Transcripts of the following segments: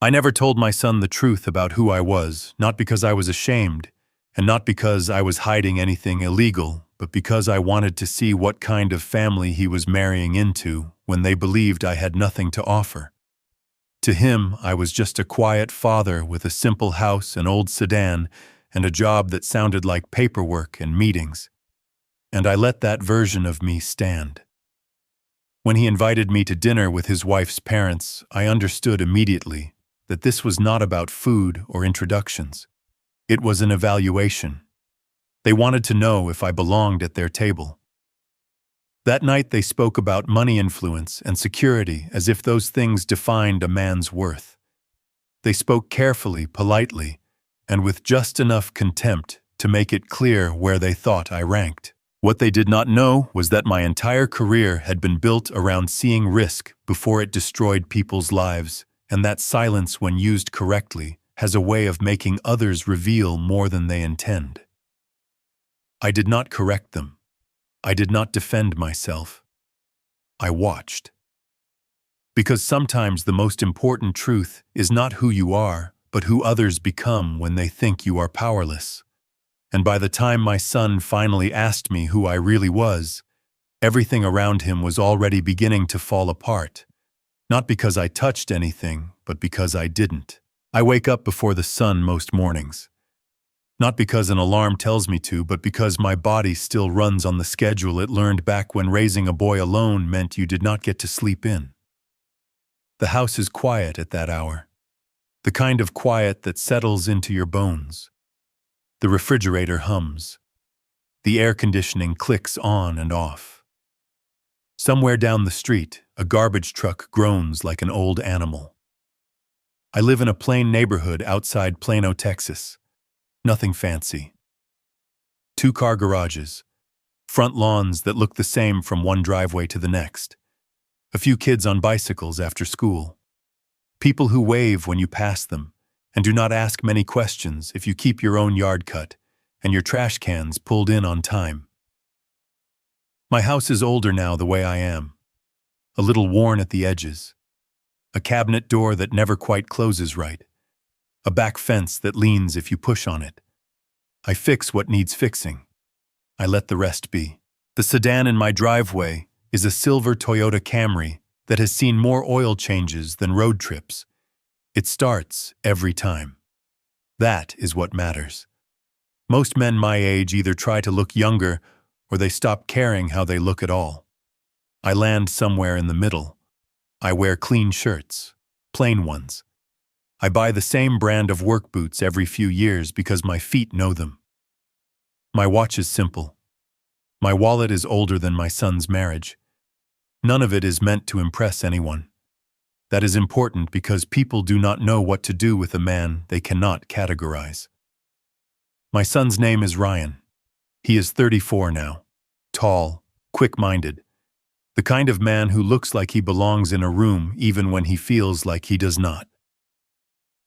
I never told my son the truth about who I was, not because I was ashamed, and not because I was hiding anything illegal, but because I wanted to see what kind of family he was marrying into when they believed I had nothing to offer. To him, I was just a quiet father with a simple house, an old sedan, and a job that sounded like paperwork and meetings. And I let that version of me stand. When he invited me to dinner with his wife's parents, I understood immediately that this was not about food or introductions. It was an evaluation. They wanted to know if I belonged at their table. That night they spoke about money influence and security as if those things defined a man's worth. They spoke carefully, politely, and with just enough contempt to make it clear where they thought I ranked. What they did not know was that my entire career had been built around seeing risk before it destroyed people's lives, and that silence, when used correctly, has a way of making others reveal more than they intend. I did not correct them. I did not defend myself. I watched. Because sometimes the most important truth is not who you are, but who others become when they think you are powerless. And by the time my son finally asked me who I really was, everything around him was already beginning to fall apart. Not because I touched anything, but because I didn't. I wake up before the sun most mornings. Not because an alarm tells me to, but because my body still runs on the schedule it learned back when raising a boy alone meant you did not get to sleep in. The house is quiet at that hour. The kind of quiet that settles into your bones. The refrigerator hums. The air conditioning clicks on and off. Somewhere down the street, a garbage truck groans like an old animal. I live in a plain neighborhood outside Plano, Texas. Nothing fancy. 2-car garages. Front lawns that look the same from one driveway to the next. A few kids on bicycles after school. People who wave when you pass them, and do not ask many questions if you keep your own yard cut and your trash cans pulled in on time. My house is older now the way I am. A little worn at the edges. A cabinet door that never quite closes right. A back fence that leans if you push on it. I fix what needs fixing. I let the rest be. The sedan in my driveway is a silver Toyota Camry that has seen more oil changes than road trips. It starts every time. That is what matters. Most men my age either try to look younger or they stop caring how they look at all. I land somewhere in the middle. I wear clean shirts, plain ones. I buy the same brand of work boots every few years because my feet know them. My watch is simple. My wallet is older than my son's marriage. None of it is meant to impress anyone. That is important because people do not know what to do with a man they cannot categorize. My son's name is Ryan. He is 34 now. Tall, quick-minded. The kind of man who looks like he belongs in a room even when he feels like he does not.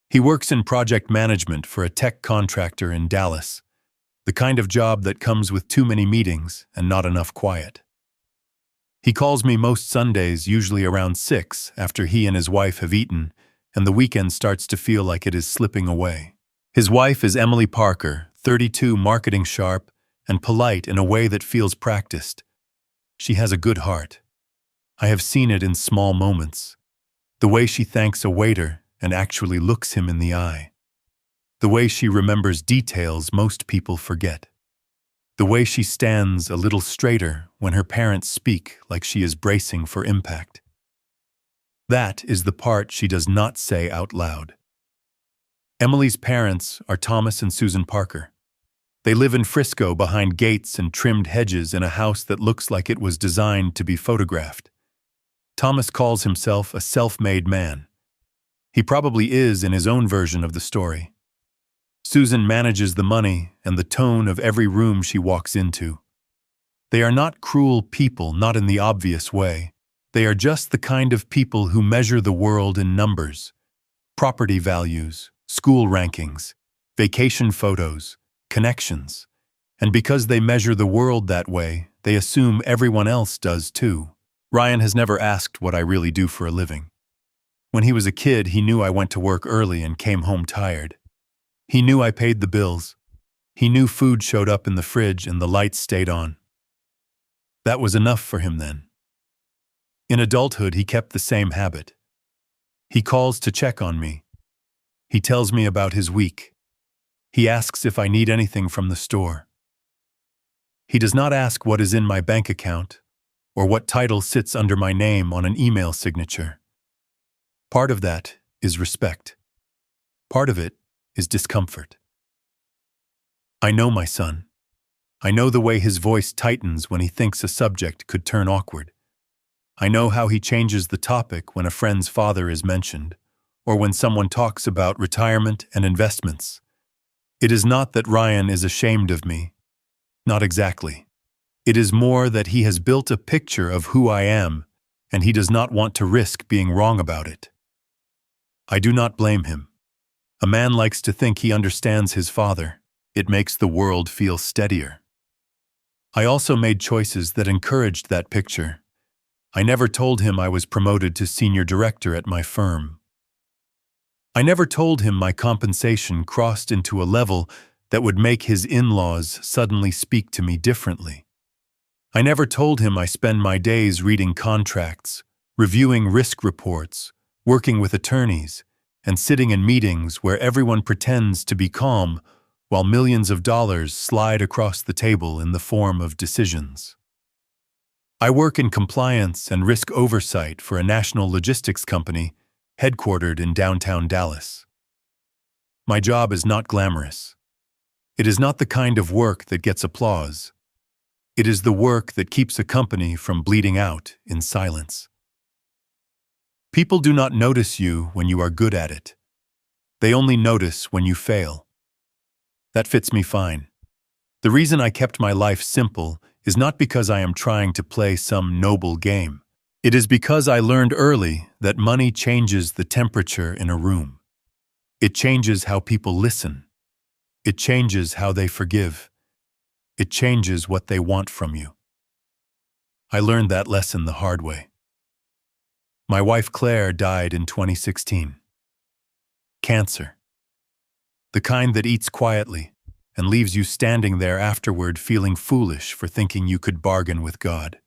He works in project management for a tech contractor in Dallas, the kind of job that comes with too many meetings and not enough quiet. He calls me most Sundays, usually around 6, after he and his wife have eaten, and the weekend starts to feel like it is slipping away. His wife is Emily Parker, 32, marketing sharp, and polite in a way that feels practiced. She has a good heart. I have seen it in small moments. The way she thanks a waiter and actually looks him in the eye. The way she remembers details most people forget. The way she stands a little straighter when her parents speak like she is bracing for impact. That is the part she does not say out loud. Emily's parents are Thomas and Susan Parker. They live in Frisco behind gates and trimmed hedges in a house that looks like it was designed to be photographed. Thomas calls himself a self-made man. He probably is in his own version of the story. Susan manages the money and the tone of every room she walks into. They are not cruel people, not in the obvious way. They are just the kind of people who measure the world in numbers. Property values, school rankings, vacation photos, connections. And because they measure the world that way, they assume everyone else does too. Ryan has never asked what I really do for a living. When he was a kid, he knew I went to work early and came home tired. He knew I paid the bills. He knew food showed up in the fridge and the lights stayed on. That was enough for him then. In adulthood, he kept the same habit. He calls to check on me. He tells me about his week. He asks if I need anything from the store. He does not ask what is in my bank account or what title sits under my name on an email signature. Part of that is respect. Part of it is discomfort. I know my son. I know the way his voice tightens when he thinks a subject could turn awkward. I know how he changes the topic when a friend's father is mentioned, or when someone talks about retirement and investments. It is not that Ryan is ashamed of me. Not exactly. It is more that he has built a picture of who I am, and he does not want to risk being wrong about it. I do not blame him. A man likes to think he understands his father. It makes the world feel steadier. I also made choices that encouraged that picture. I never told him I was promoted to senior director at my firm. I never told him my compensation crossed into a level that would make his in-laws suddenly speak to me differently. I never told him I spend my days reading contracts, reviewing risk reports, working with attorneys, and sitting in meetings where everyone pretends to be calm while millions of dollars slide across the table in the form of decisions. I work in compliance and risk oversight for a national logistics company headquartered in downtown Dallas. My job is not glamorous. It is not the kind of work that gets applause. It is the work that keeps a company from bleeding out in silence. People do not notice you when you are good at it. They only notice when you fail. That fits me fine. The reason I kept my life simple is not because I am trying to play some noble game. It is because I learned early that money changes the temperature in a room. It changes how people listen. It changes how they forgive. It changes what they want from you. I learned that lesson the hard way. My wife Claire died in 2016. Cancer. The kind that eats quietly and leaves you standing there afterward feeling foolish for thinking you could bargain with God.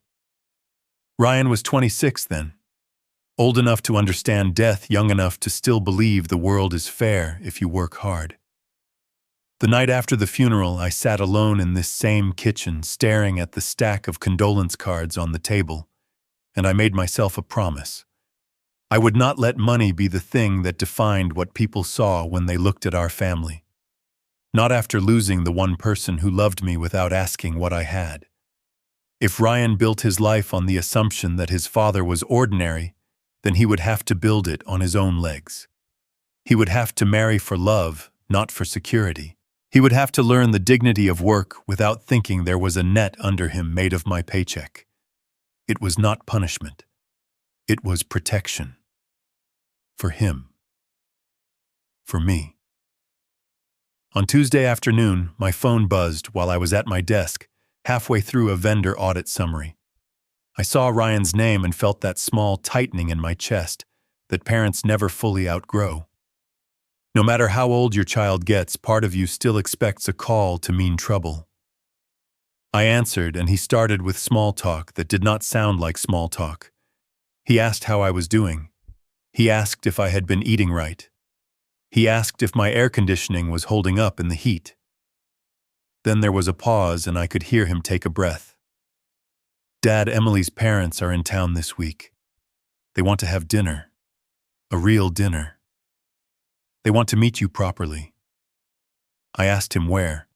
Ryan was 26 then, old enough to understand death, young enough to still believe the world is fair if you work hard. The night after the funeral, I sat alone in this same kitchen staring at the stack of condolence cards on the table, and I made myself a promise. I would not let money be the thing that defined what people saw when they looked at our family. Not after losing the one person who loved me without asking what I had. If Ryan built his life on the assumption that his father was ordinary, then he would have to build it on his own legs. He would have to marry for love, not for security. He would have to learn the dignity of work without thinking there was a net under him made of my paycheck. It was not punishment. It was protection. For him. For me. On Tuesday afternoon, my phone buzzed while I was at my desk, halfway through a vendor audit summary. I saw Ryan's name and felt that small tightening in my chest that parents never fully outgrow. No matter how old your child gets, part of you still expects a call to mean trouble. I answered, and he started with small talk that did not sound like small talk. He asked how I was doing. He asked if I had been eating right. He asked if my air conditioning was holding up in the heat. Then there was a pause, and I could hear him take a breath. Dad, Emily's parents are in town this week. They want to have dinner. A real dinner. They want to meet you properly. I asked him where.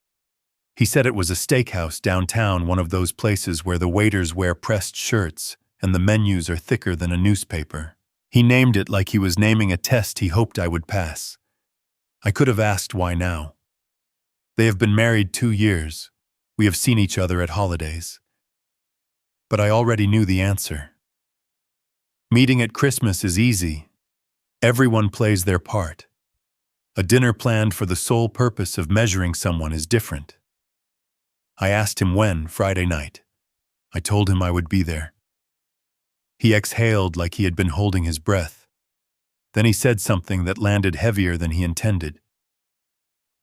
He said it was a steakhouse downtown, one of those places where the waiters wear pressed shirts and the menus are thicker than a newspaper. He named it like he was naming a test he hoped I would pass. I could have asked why now. They have been married 2 years. We have seen each other at holidays. But I already knew the answer. Meeting at Christmas is easy. Everyone plays their part. A dinner planned for the sole purpose of measuring someone is different. I asked him when, Friday night. I told him I would be there. He exhaled like he had been holding his breath. Then he said something that landed heavier than he intended.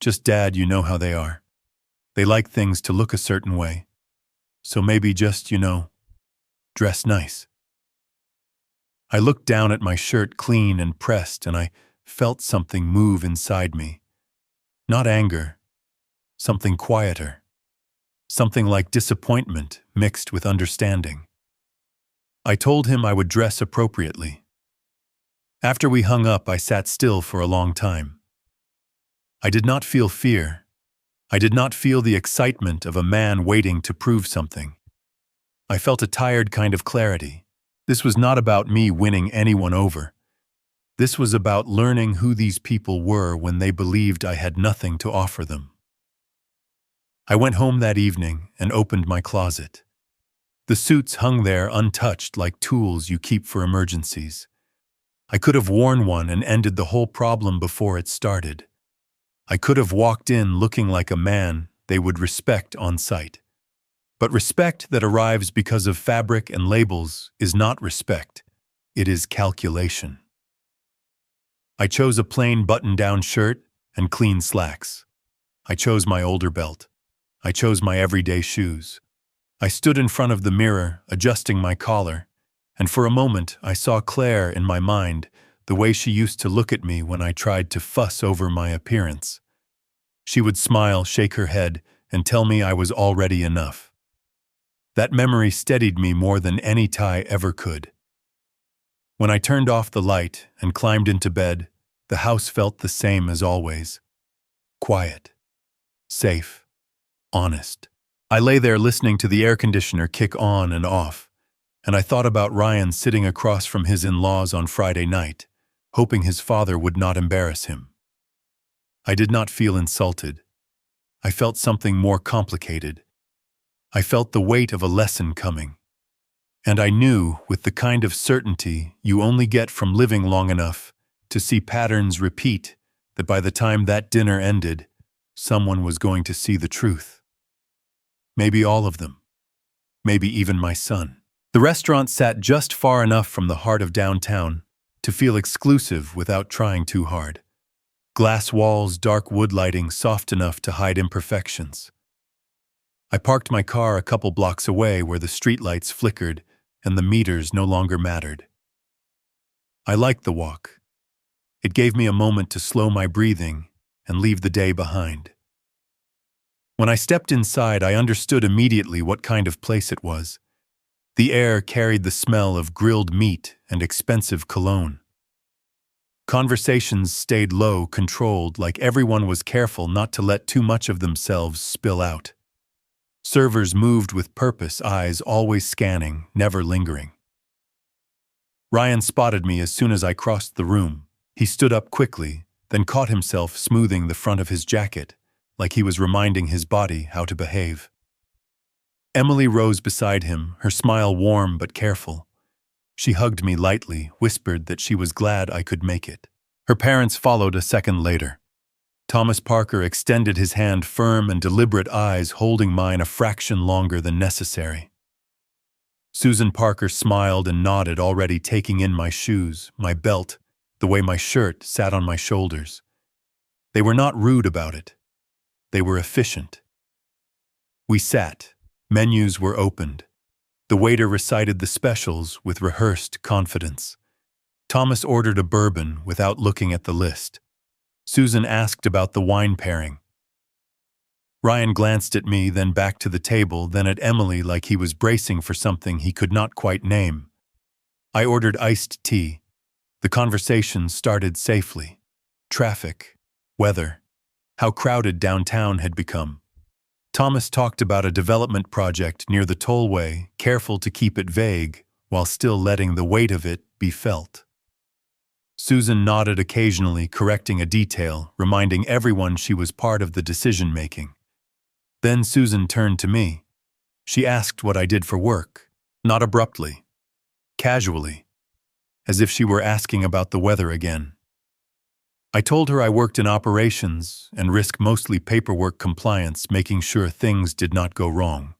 "Just Dad, you know how they are. They like things to look a certain way. So maybe just, dress nice." I looked down at my shirt, clean and pressed, and I felt something move inside me. Not anger, something quieter. Something like disappointment mixed with understanding. I told him I would dress appropriately. After we hung up, I sat still for a long time. I did not feel fear. I did not feel the excitement of a man waiting to prove something. I felt a tired kind of clarity. This was not about me winning anyone over. This was about learning who these people were when they believed I had nothing to offer them. I went home that evening and opened my closet. The suits hung there untouched like tools you keep for emergencies. I could have worn one and ended the whole problem before it started. I could have walked in looking like a man they would respect on sight. But respect that arrives because of fabric and labels is not respect. It is calculation. I chose a plain button-down shirt and clean slacks. I chose my older belt. I chose my everyday shoes. I stood in front of the mirror, adjusting my collar, and for a moment I saw Claire in my mind, the way she used to look at me when I tried to fuss over my appearance. She would smile, shake her head, and tell me I was already enough. That memory steadied me more than any tie ever could. When I turned off the light and climbed into bed, the house felt the same as always. Quiet. Safe. Honest. I lay there listening to the air conditioner kick on and off, and I thought about Ryan sitting across from his in-laws on Friday night, hoping his father would not embarrass him. I did not feel insulted. I felt something more complicated. I felt the weight of a lesson coming. And I knew, with the kind of certainty you only get from living long enough to see patterns repeat, that by the time that dinner ended, someone was going to see the truth. Maybe all of them. Maybe even my son. The restaurant sat just far enough from the heart of downtown to feel exclusive without trying too hard. Glass walls, dark wood lighting, soft enough to hide imperfections. I parked my car a couple blocks away where the streetlights flickered and the meters no longer mattered. I liked the walk. It gave me a moment to slow my breathing and leave the day behind. When I stepped inside, I understood immediately what kind of place it was. The air carried the smell of grilled meat and expensive cologne. Conversations stayed low, controlled, like everyone was careful not to let too much of themselves spill out. Servers moved with purpose, eyes always scanning, never lingering. Ryan spotted me as soon as I crossed the room. He stood up quickly, then caught himself smoothing the front of his jacket, like he was reminding his body how to behave. Emily rose beside him, her smile warm but careful. She hugged me lightly, whispered that she was glad I could make it. Her parents followed a second later. Thomas Parker extended his hand, firm and deliberate, eyes holding mine a fraction longer than necessary. Susan Parker smiled and nodded, already taking in my shoes, my belt, the way my shirt sat on my shoulders. They were not rude about it. They were efficient. We sat. Menus were opened. The waiter recited the specials with rehearsed confidence. Thomas ordered a bourbon without looking at the list. Susan asked about the wine pairing. Ryan glanced at me, then back to the table, then at Emily like he was bracing for something he could not quite name. I ordered iced tea. The conversation started safely. Traffic, weather, how crowded downtown had become. Thomas talked about a development project near the tollway, careful to keep it vague, while still letting the weight of it be felt. Susan nodded occasionally, correcting a detail, reminding everyone she was part of the decision-making. Then Susan turned to me. She asked what I did for work, not abruptly, casually, as if she were asking about the weather again. I told her I worked in operations and risked mostly paperwork compliance, making sure things did not go wrong.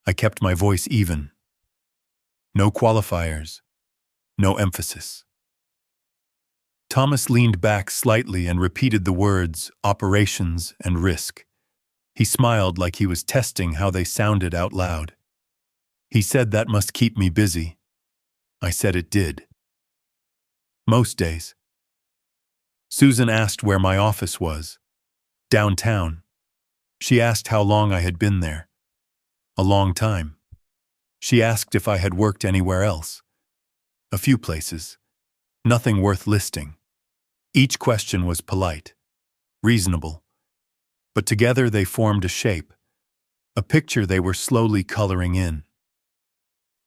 I kept my voice even. No qualifiers, no emphasis. Thomas leaned back slightly and repeated the words, operations and risk. He smiled like he was testing how they sounded out loud. He said that must keep me busy. I said it did. Most days. Susan asked where my office was. Downtown. She asked how long I had been there. A long time. She asked if I had worked anywhere else. A few places. Nothing worth listing. Each question was polite, reasonable. But together they formed a shape, a picture they were slowly coloring in.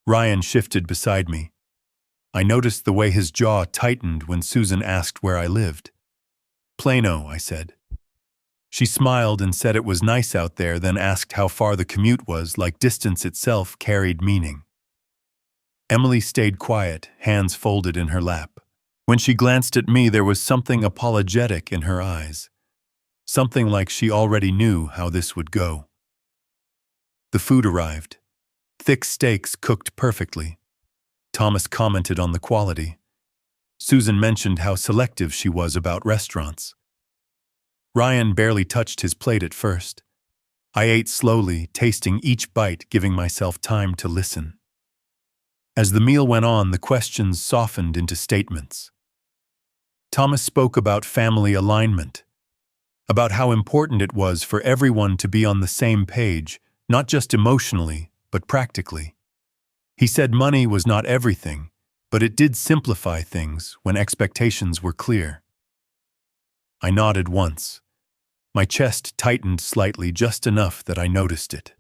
Ryan shifted beside me. I noticed the way his jaw tightened when Susan asked where I lived. Plano, I said. She smiled and said it was nice out there, then asked how far the commute was, like distance itself carried meaning. Emily stayed quiet, hands folded in her lap. When she glanced at me, there was something apologetic in her eyes. Something like she already knew how this would go. The food arrived. Thick steaks cooked perfectly. Thomas commented on the quality. Susan mentioned how selective she was about restaurants. Ryan barely touched his plate at first. I ate slowly, tasting each bite, giving myself time to listen. As the meal went on, the questions softened into statements. Thomas spoke about family alignment, about how important it was for everyone to be on the same page, not just emotionally, but practically. He said money was not everything, but it did simplify things when expectations were clear. I nodded once. My chest tightened slightly, just enough that I noticed it.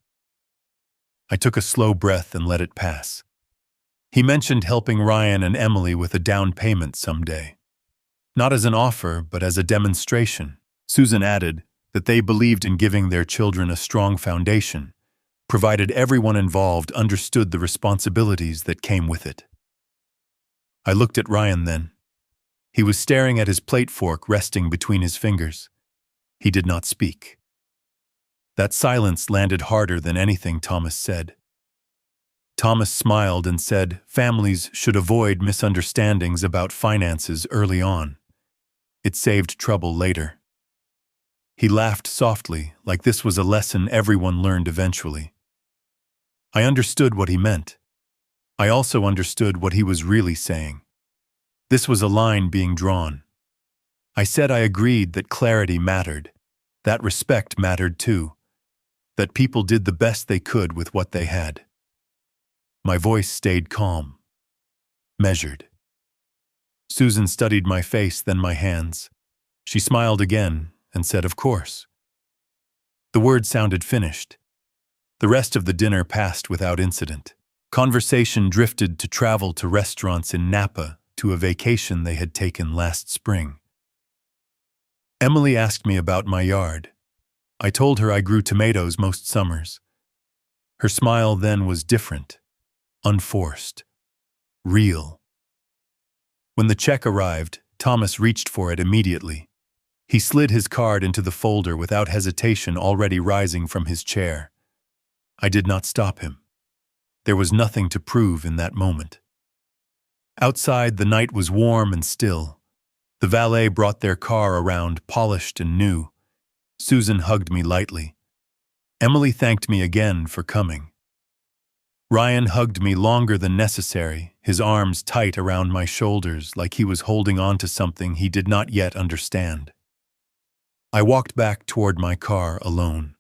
I took a slow breath and let it pass. He mentioned helping Ryan and Emily with a down payment someday. Not as an offer, but as a demonstration. Susan added that they believed in giving their children a strong foundation, provided everyone involved understood the responsibilities that came with it. I looked at Ryan then. He was staring at his plate fork resting between his fingers. He did not speak. That silence landed harder than anything Thomas said. Thomas smiled and said families should avoid misunderstandings about finances early on. It saved trouble later. He laughed softly, like this was a lesson everyone learned eventually. I understood what he meant. I also understood what he was really saying. This was a line being drawn. I said I agreed that clarity mattered, that respect mattered too, that people did the best they could with what they had. My voice stayed calm, measured. Susan studied my face, then my hands. She smiled again and said, "Of course." The word sounded finished. The rest of the dinner passed without incident. Conversation drifted to travel to restaurants in Napa, to a vacation they had taken last spring. Emily asked me about my yard. I told her I grew tomatoes most summers. Her smile then was different, unforced, real. When the check arrived, Thomas reached for it immediately. He slid his card into the folder without hesitation, already rising from his chair. I did not stop him. There was nothing to prove in that moment. Outside, the night was warm and still. The valet brought their car around, polished and new. Susan hugged me lightly. Emily thanked me again for coming. Ryan hugged me longer than necessary, his arms tight around my shoulders like he was holding on to something he did not yet understand. I walked back toward my car alone.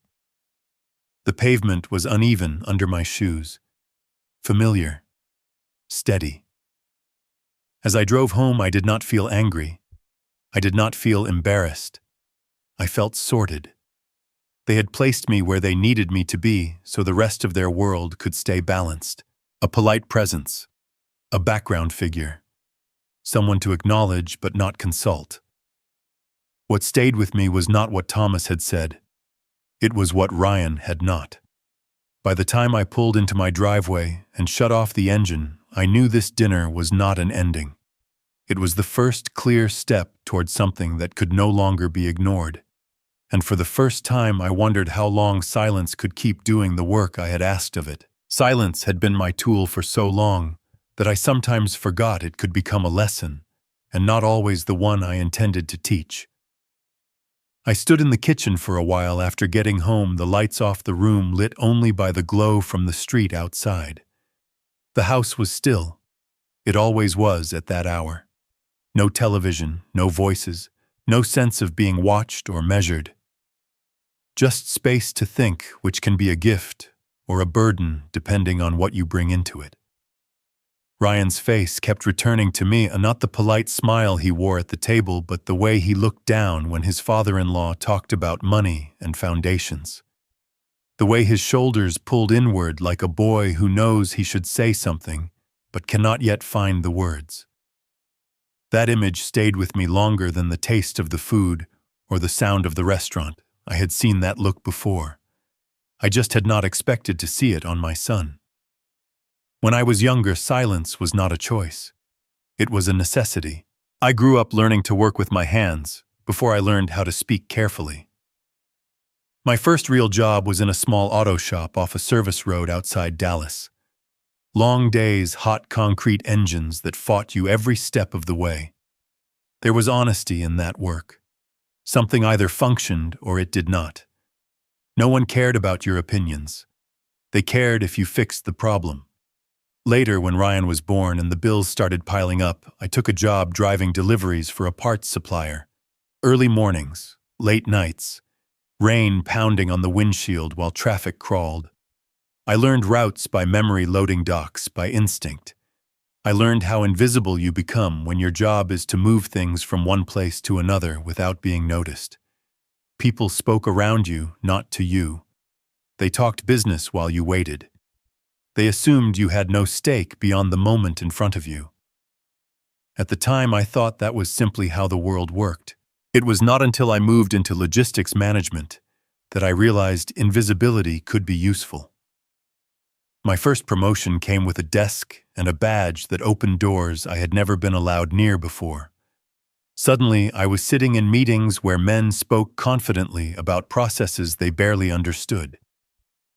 The pavement was uneven under my shoes. Familiar. Steady. As I drove home, I did not feel angry. I did not feel embarrassed. I felt sorted. They had placed me where they needed me to be so the rest of their world could stay balanced. A polite presence. A background figure. Someone to acknowledge but not consult. What stayed with me was not what Thomas had said. It was what Ryan had not. By the time I pulled into my driveway and shut off the engine, I knew this dinner was not an ending. It was the first clear step toward something that could no longer be ignored. And for the first time, I wondered how long silence could keep doing the work I had asked of it. Silence had been my tool for so long that I sometimes forgot it could become a lesson, and not always the one I intended to teach. I stood in the kitchen for a while after getting home, the lights off the room lit only by the glow from the street outside. The house was still. It always was at that hour. No television, no voices, no sense of being watched or measured. Just space to think, which can be a gift or a burden depending on what you bring into it. Ryan's face kept returning to me, not the polite smile he wore at the table, but the way he looked down when his father-in-law talked about money and foundations. The way his shoulders pulled inward like a boy who knows he should say something, but cannot yet find the words. That image stayed with me longer than the taste of the food or the sound of the restaurant. I had seen that look before. I just had not expected to see it on my son. When I was younger, silence was not a choice. It was a necessity. I grew up learning to work with my hands before I learned how to speak carefully. My first real job was in a small auto shop off a service road outside Dallas. Long days, hot concrete engines that fought you every step of the way. There was honesty in that work. Something either functioned or it did not. No one cared about your opinions. They cared if you fixed the problem. Later, when Ryan was born and the bills started piling up, I took a job driving deliveries for a parts supplier. Early mornings, late nights, rain pounding on the windshield while traffic crawled. I learned routes by memory, loading docks by instinct. I learned how invisible you become when your job is to move things from one place to another without being noticed. People spoke around you, not to you. They talked business while you waited. They assumed you had no stake beyond the moment in front of you. At the time, I thought that was simply how the world worked. It was not until I moved into logistics management that I realized invisibility could be useful. My first promotion came with a desk and a badge that opened doors I had never been allowed near before. Suddenly, I was sitting in meetings where men spoke confidently about processes they barely understood.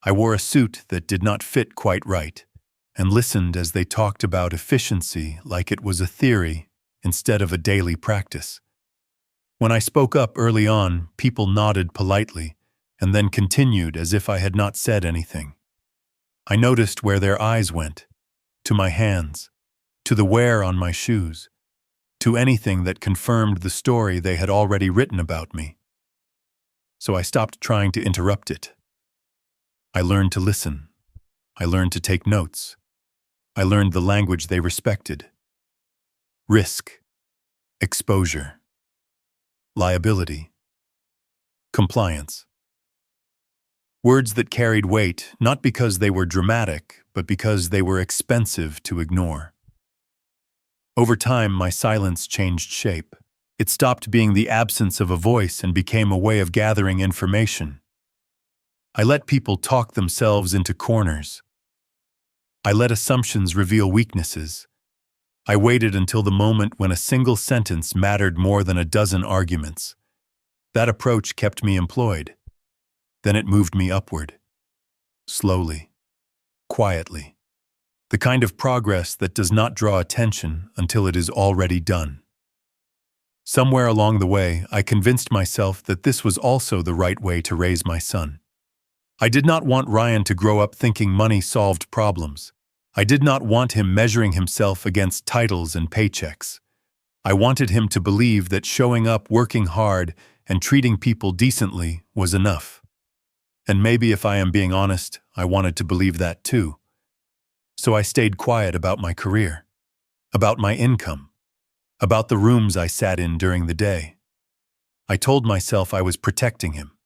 I wore a suit that did not fit quite right, and listened as they talked about efficiency like it was a theory instead of a daily practice. When I spoke up early on, people nodded politely and then continued as if I had not said anything. I noticed where their eyes went, to my hands, to the wear on my shoes, to anything that confirmed the story they had already written about me. So I stopped trying to interrupt it. I learned to listen. I learned to take notes. I learned the language they respected. Risk, exposure, liability, compliance. Words that carried weight, not because they were dramatic, but because they were expensive to ignore. Over time, my silence changed shape. It stopped being the absence of a voice and became a way of gathering information. I let people talk themselves into corners. I let assumptions reveal weaknesses. I waited until the moment when a single sentence mattered more than a dozen arguments. That approach kept me employed. Then it moved me upward. Slowly. Quietly. The kind of progress that does not draw attention until it is already done. Somewhere along the way, I convinced myself that this was also the right way to raise my son. I did not want Ryan to grow up thinking money solved problems. I did not want him measuring himself against titles and paychecks. I wanted him to believe that showing up, working hard, and treating people decently was enough. And maybe if I am being honest, I wanted to believe that too. So I stayed quiet about my career, about my income, about the rooms I sat in during the day. I told myself I was protecting him,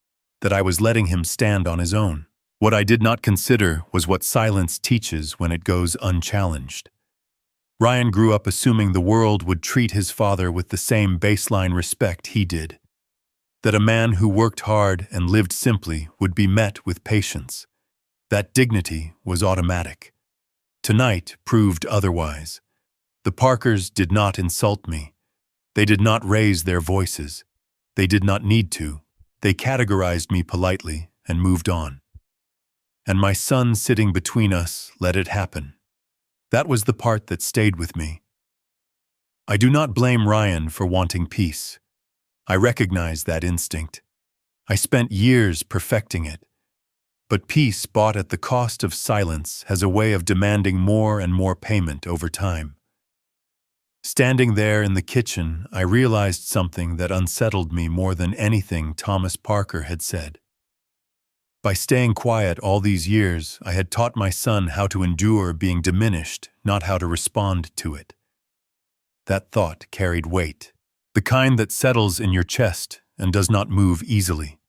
that I was letting him stand on his own. What I did not consider was what silence teaches when it goes unchallenged. Ryan grew up assuming the world would treat his father with the same baseline respect he did, that a man who worked hard and lived simply would be met with patience. That dignity was automatic. Tonight proved otherwise. The Parkers did not insult me. They did not raise their voices. They did not need to. They categorized me politely and moved on. And my son sitting between us let it happen. That was the part that stayed with me. I do not blame Ryan for wanting peace. I recognize that instinct. I spent years perfecting it. But peace bought at the cost of silence has a way of demanding more and more payment over time. Standing there in the kitchen, I realized something that unsettled me more than anything Thomas Parker had said. By staying quiet all these years, I had taught my son how to endure being diminished, not how to respond to it. That thought carried weight, the kind that settles in your chest and does not move easily.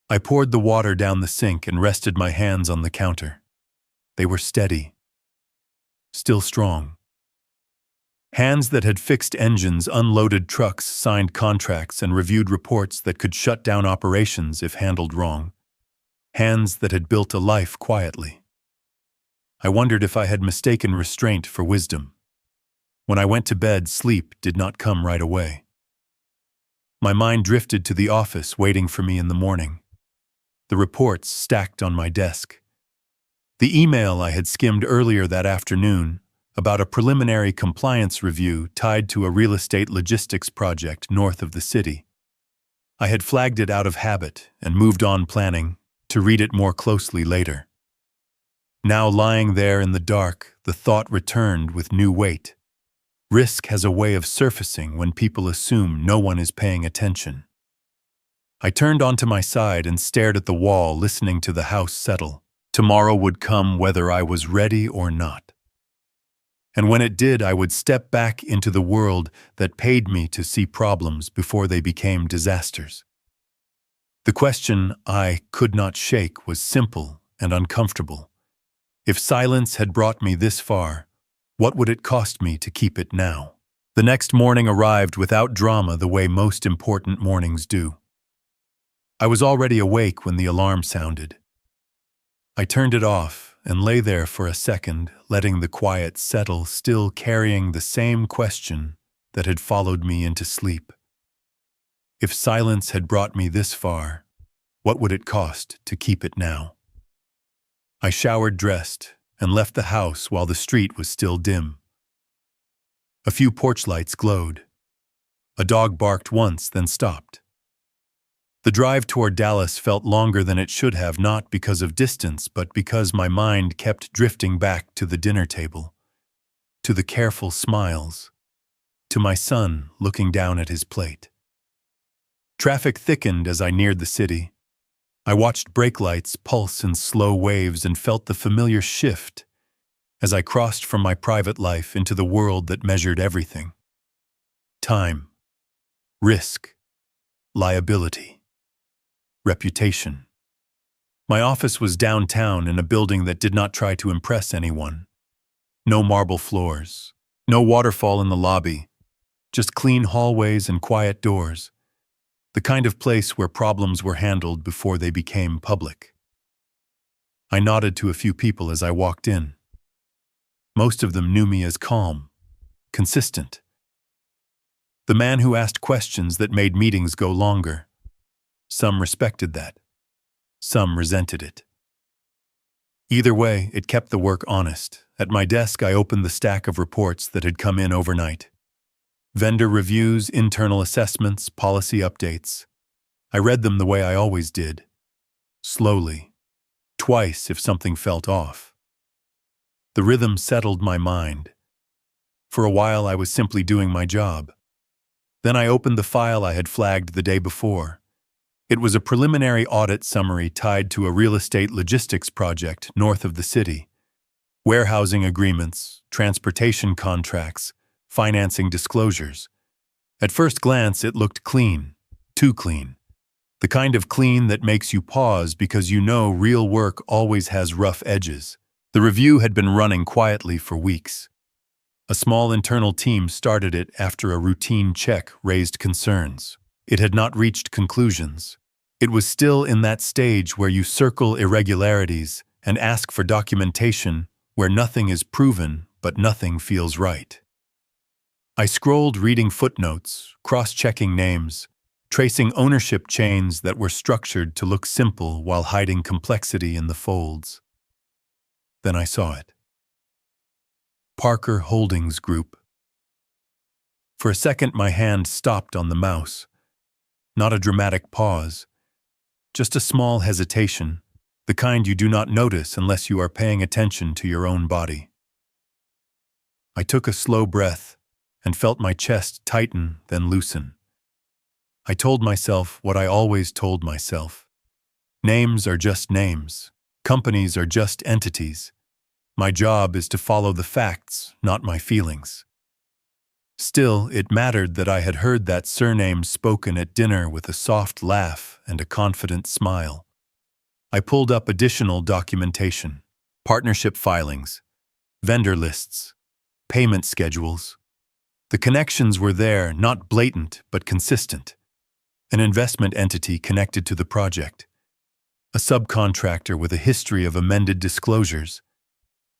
I poured the water down the sink and rested my hands on the counter. They were steady, still strong. Hands that had fixed engines, unloaded trucks, signed contracts, and reviewed reports that could shut down operations if handled wrong. Hands that had built a life quietly. I wondered if I had mistaken restraint for wisdom. When I went to bed, sleep did not come right away. My mind drifted to the office waiting for me in the morning. The reports stacked on my desk. The email I had skimmed earlier that afternoon about a preliminary compliance review tied to a real estate logistics project north of the city. I had flagged it out of habit and moved on planning to read it more closely later. Now lying there in the dark, the thought returned with new weight. Risk has a way of surfacing when people assume no one is paying attention. I turned onto my side and stared at the wall, listening to the house settle. Tomorrow would come whether I was ready or not. And when it did, I would step back into the world that paid me to see problems before they became disasters. The question I could not shake was simple and uncomfortable. If silence had brought me this far, what would it cost me to keep it now? The next morning arrived without drama the way most important mornings do. I was already awake when the alarm sounded. I turned it off and lay there for a second, letting the quiet settle, still carrying the same question that had followed me into sleep. If silence had brought me this far, what would it cost to keep it now? I showered, dressed, and left the house while the street was still dim. A few porch lights glowed. A dog barked once, then stopped. The drive toward Dallas felt longer than it should have, not because of distance, but because my mind kept drifting back to the dinner table, to the careful smiles, to my son looking down at his plate. Traffic thickened as I neared the city. I watched brake lights pulse in slow waves and felt the familiar shift as I crossed from my private life into the world that measured everything. Time, risk, liability, reputation. My office was downtown in a building that did not try to impress anyone. No marble floors, no waterfall in the lobby, just clean hallways and quiet doors. The kind of place where problems were handled before they became public. I nodded to a few people as I walked in. Most of them knew me as calm, consistent. The man who asked questions that made meetings go longer. Some respected that. Some resented it. Either way, it kept the work honest. At my desk, I opened the stack of reports that had come in overnight. Vendor reviews, internal assessments, policy updates. I read them the way I always did. Slowly. Twice if something felt off. The rhythm settled my mind. For a while, I was simply doing my job. Then I opened the file I had flagged the day before. It was a preliminary audit summary tied to a real estate logistics project north of the city. Warehousing agreements, transportation contracts, financing disclosures. At first glance, it looked clean, too clean. The kind of clean that makes you pause because you know real work always has rough edges. The review had been running quietly for weeks. A small internal team started it after a routine check raised concerns. It had not reached conclusions. It was still in that stage where you circle irregularities and ask for documentation, where nothing is proven but nothing feels right. I scrolled, reading footnotes, cross-checking names, tracing ownership chains that were structured to look simple while hiding complexity in the folds. Then I saw it. Parker Holdings Group. For a second, my hand stopped on the mouse. Not a dramatic pause, just a small hesitation, the kind you do not notice unless you are paying attention to your own body. I took a slow breath and felt my chest tighten, then loosen. I told myself what I always told myself. Names are just names. Companies are just entities. My job is to follow the facts, not my feelings. Still, it mattered that I had heard that surname spoken at dinner with a soft laugh and a confident smile. I pulled up additional documentation, partnership filings, vendor lists, payment schedules. The connections were there, not blatant, but consistent. An investment entity connected to the project. A subcontractor with a history of amended disclosures.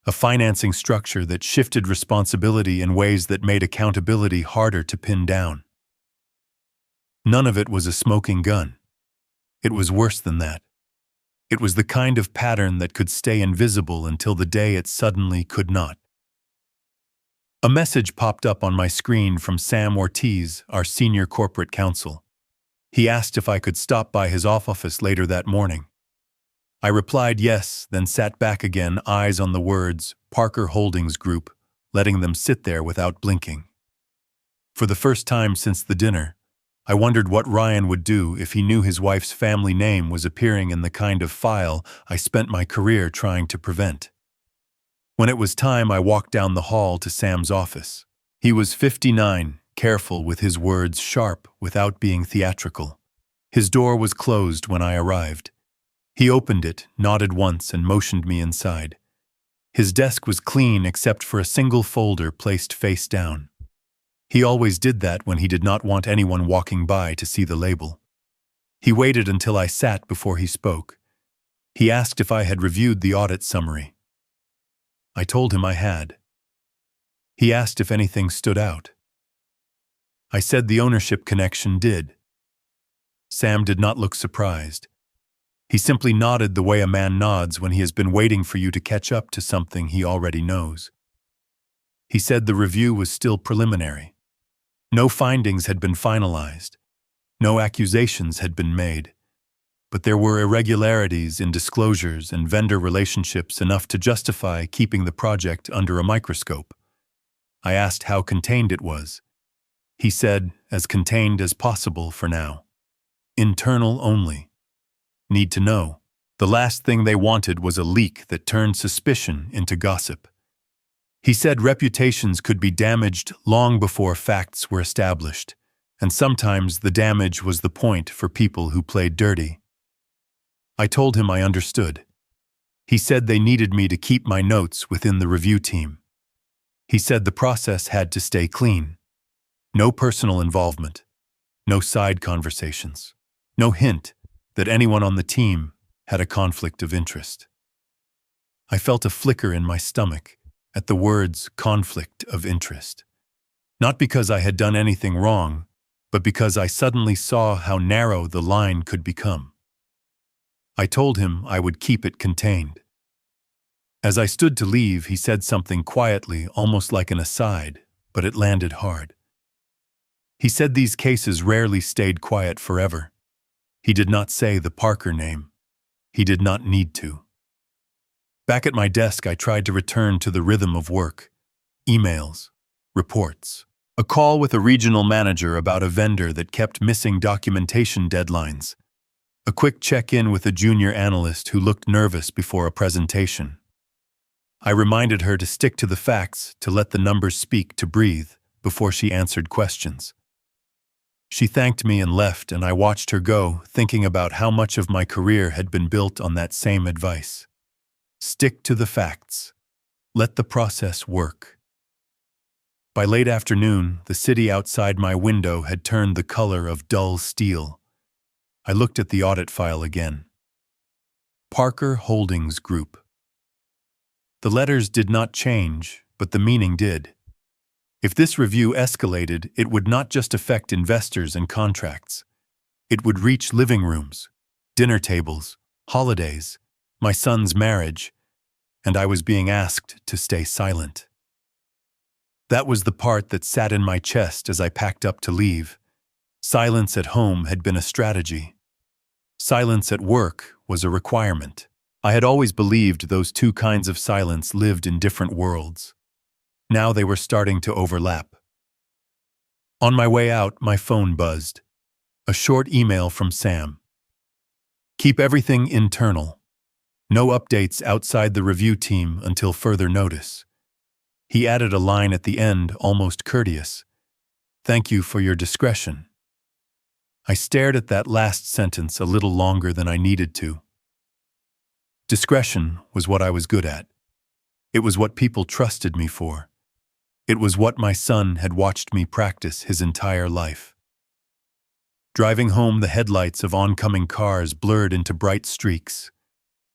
A financing structure that shifted responsibility in ways that made accountability harder to pin down. None of it was a smoking gun. It was worse than that. It was the kind of pattern that could stay invisible until the day it suddenly could not. A message popped up on my screen from Sam Ortiz, our senior corporate counsel. He asked if I could stop by his office later that morning. I replied yes, then sat back again, eyes on the words, Parker Holdings Group, letting them sit there without blinking. For the first time since the dinner, I wondered what Ryan would do if he knew his wife's family name was appearing in the kind of file I spent my career trying to prevent. When it was time, I walked down the hall to Sam's office. He was 59, careful with his words, sharp without being theatrical. His door was closed when I arrived. He opened it, nodded once, and motioned me inside. His desk was clean except for a single folder placed face down. He always did that when he did not want anyone walking by to see the label. He waited until I sat before he spoke. He asked if I had reviewed the audit summary. I told him I had. He asked if anything stood out. I said the ownership connection did. Sam did not look surprised. He simply nodded the way a man nods when he has been waiting for you to catch up to something he already knows. He said the review was still preliminary. No findings had been finalized. No accusations had been made. But there were irregularities in disclosures and vendor relationships enough to justify keeping the project under a microscope. I asked how contained it was. He said, as contained as possible for now. Internal only. Need to know. The last thing they wanted was a leak that turned suspicion into gossip. He said reputations could be damaged long before facts were established, and sometimes the damage was the point for people who played dirty. I told him I understood. He said they needed me to keep my notes within the review team. He said the process had to stay clean. No personal involvement. No side conversations. No hint that anyone on the team had a conflict of interest. I felt a flicker in my stomach at the words conflict of interest. Not because I had done anything wrong, but because I suddenly saw how narrow the line could become. I told him I would keep it contained. As I stood to leave, he said something quietly, almost like an aside, but it landed hard. He said these cases rarely stayed quiet forever. He did not say the Parker name. He did not need to. Back at my desk, I tried to return to the rhythm of work. Emails, reports, a call with a regional manager about a vendor that kept missing documentation deadlines, a quick check-in with a junior analyst who looked nervous before a presentation. I reminded her to stick to the facts, to let the numbers speak, to breathe before she answered questions. She thanked me and left, and I watched her go, thinking about how much of my career had been built on that same advice. Stick to the facts. Let the process work. By late afternoon, the city outside my window had turned the color of dull steel. I looked at the audit file again. Parker Holdings Group. The letters did not change, but the meaning did. If this review escalated, it would not just affect investors and contracts. It would reach living rooms, dinner tables, holidays, my son's marriage, and I was being asked to stay silent. That was the part that sat in my chest as I packed up to leave. Silence at home had been a strategy. Silence at work was a requirement. I had always believed those two kinds of silence lived in different worlds. Now they were starting to overlap. On my way out, my phone buzzed. A short email from Sam. Keep everything internal. No updates outside the review team until further notice. He added a line at the end, almost courteous. Thank you for your discretion. I stared at that last sentence a little longer than I needed to. Discretion was what I was good at. It was what people trusted me for. It was what my son had watched me practice his entire life. Driving home, the headlights of oncoming cars blurred into bright streaks.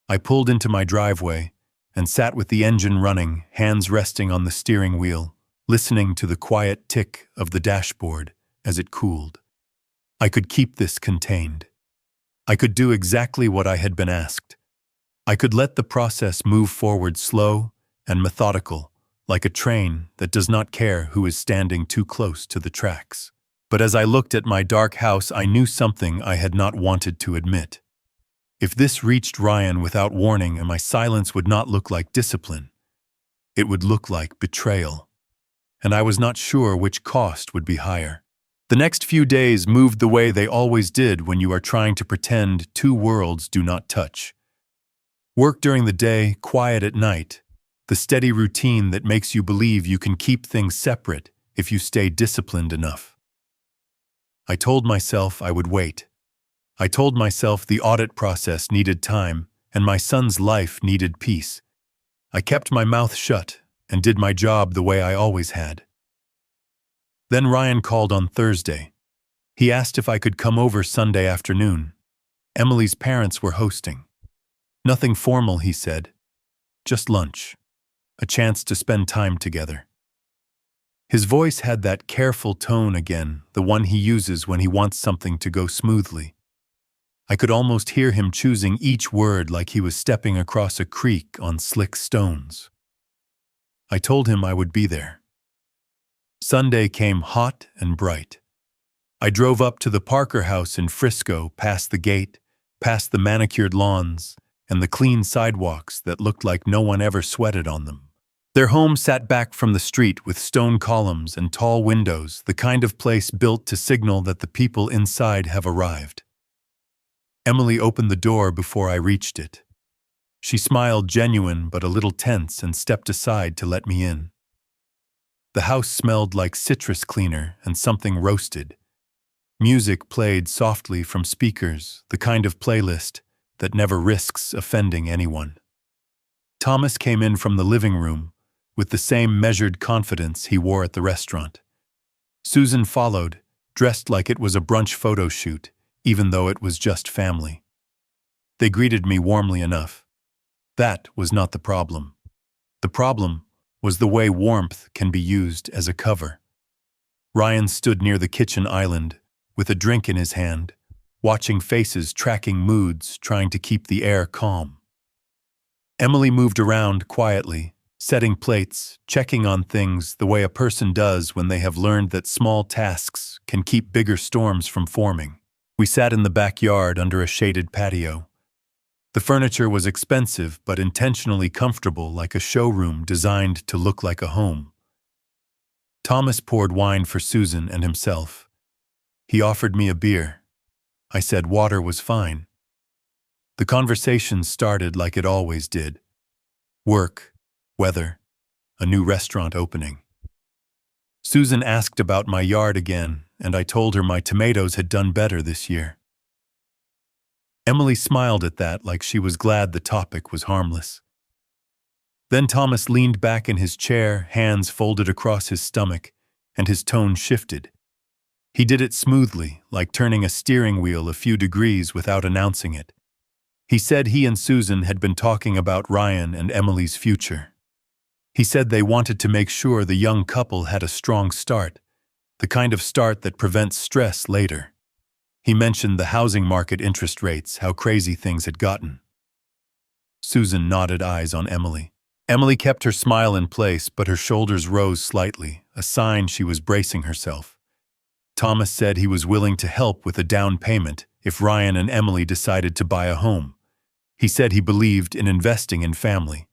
I pulled into my driveway and sat with the engine running, hands resting on the steering wheel, listening to the quiet tick of the dashboard as it cooled. I could keep this contained. I could do exactly what I had been asked. I could let the process move forward slow and methodical, like a train that does not care who is standing too close to the tracks. But as I looked at my dark house, I knew something I had not wanted to admit. If this reached Ryan without warning, and my silence would not look like discipline, it would look like betrayal. And I was not sure which cost would be higher. The next few days moved the way they always did when you are trying to pretend two worlds do not touch. Work during the day, quiet at night, the steady routine that makes you believe you can keep things separate if you stay disciplined enough. I told myself I would wait. I told myself the audit process needed time and my son's life needed peace. I kept my mouth shut and did my job the way I always had. Then Ryan called on Thursday. He asked if I could come over Sunday afternoon. Emily's parents were hosting. Nothing formal, he said. Just lunch. A chance to spend time together. His voice had that careful tone again, the one he uses when he wants something to go smoothly. I could almost hear him choosing each word like he was stepping across a creek on slick stones. I told him I would be there. Sunday came hot and bright. I drove up to the Parker house in Frisco, past the gate, past the manicured lawns, and the clean sidewalks that looked like no one ever sweated on them. Their home sat back from the street with stone columns and tall windows, the kind of place built to signal that the people inside have arrived. Emily opened the door before I reached it. She smiled, genuine but a little tense, and stepped aside to let me in. The house smelled like citrus cleaner and something roasted. Music played softly from speakers, the kind of playlist that never risks offending anyone. Thomas came in from the living room with the same measured confidence he wore at the restaurant. Susan followed, dressed like it was a brunch photo shoot, even though it was just family. They greeted me warmly enough. That was not the problem. The problem was the way warmth can be used as a cover. Ryan stood near the kitchen island with a drink in his hand, watching faces, tracking moods, trying to keep the air calm. Emily moved around quietly, setting plates, checking on things the way a person does when they have learned that small tasks can keep bigger storms from forming. We sat in the backyard under a shaded patio. The furniture was expensive but intentionally comfortable, like a showroom designed to look like a home. Thomas poured wine for Susan and himself. He offered me a beer. I said water was fine. The conversation started like it always did. Work, weather, a new restaurant opening. Susan asked about my yard again, and I told her my tomatoes had done better this year. Emily smiled at that like she was glad the topic was harmless. Then Thomas leaned back in his chair, hands folded across his stomach, and his tone shifted. He did it smoothly, like turning a steering wheel a few degrees without announcing it. He said he and Susan had been talking about Ryan and Emily's future. He said they wanted to make sure the young couple had a strong start, the kind of start that prevents stress later. He mentioned the housing market, interest rates, how crazy things had gotten. Susan nodded, eyes on Emily. Emily kept her smile in place, but her shoulders rose slightly, a sign she was bracing herself. Thomas said he was willing to help with a down payment if Ryan and Emily decided to buy a home. He said he believed in investing in family.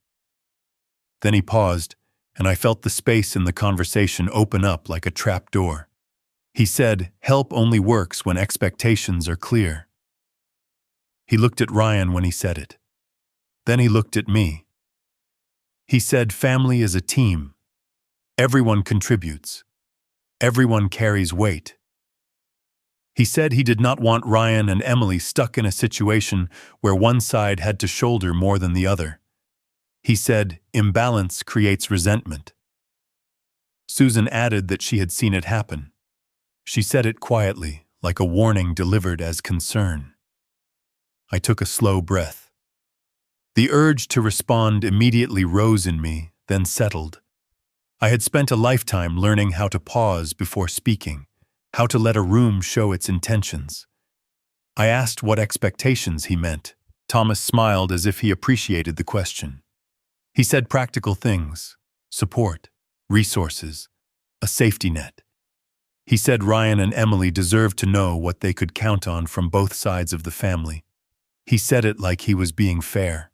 Then he paused, and I felt the space in the conversation open up like a trap door. He said, "Help only works when expectations are clear." He looked at Ryan when he said it. Then he looked at me. He said, "Family is a team. Everyone contributes. Everyone carries weight." He said he did not want Ryan and Emily stuck in a situation where one side had to shoulder more than the other. He said, "Imbalance creates resentment." Susan added that she had seen it happen. She said it quietly, like a warning delivered as concern. I took a slow breath. The urge to respond immediately rose in me, then settled. I had spent a lifetime learning how to pause before speaking, how to let a room show its intentions. I asked what expectations he meant. Thomas smiled as if he appreciated the question. He said practical things: support, resources, a safety net. He said Ryan and Emily deserved to know what they could count on from both sides of the family. He said it like he was being fair.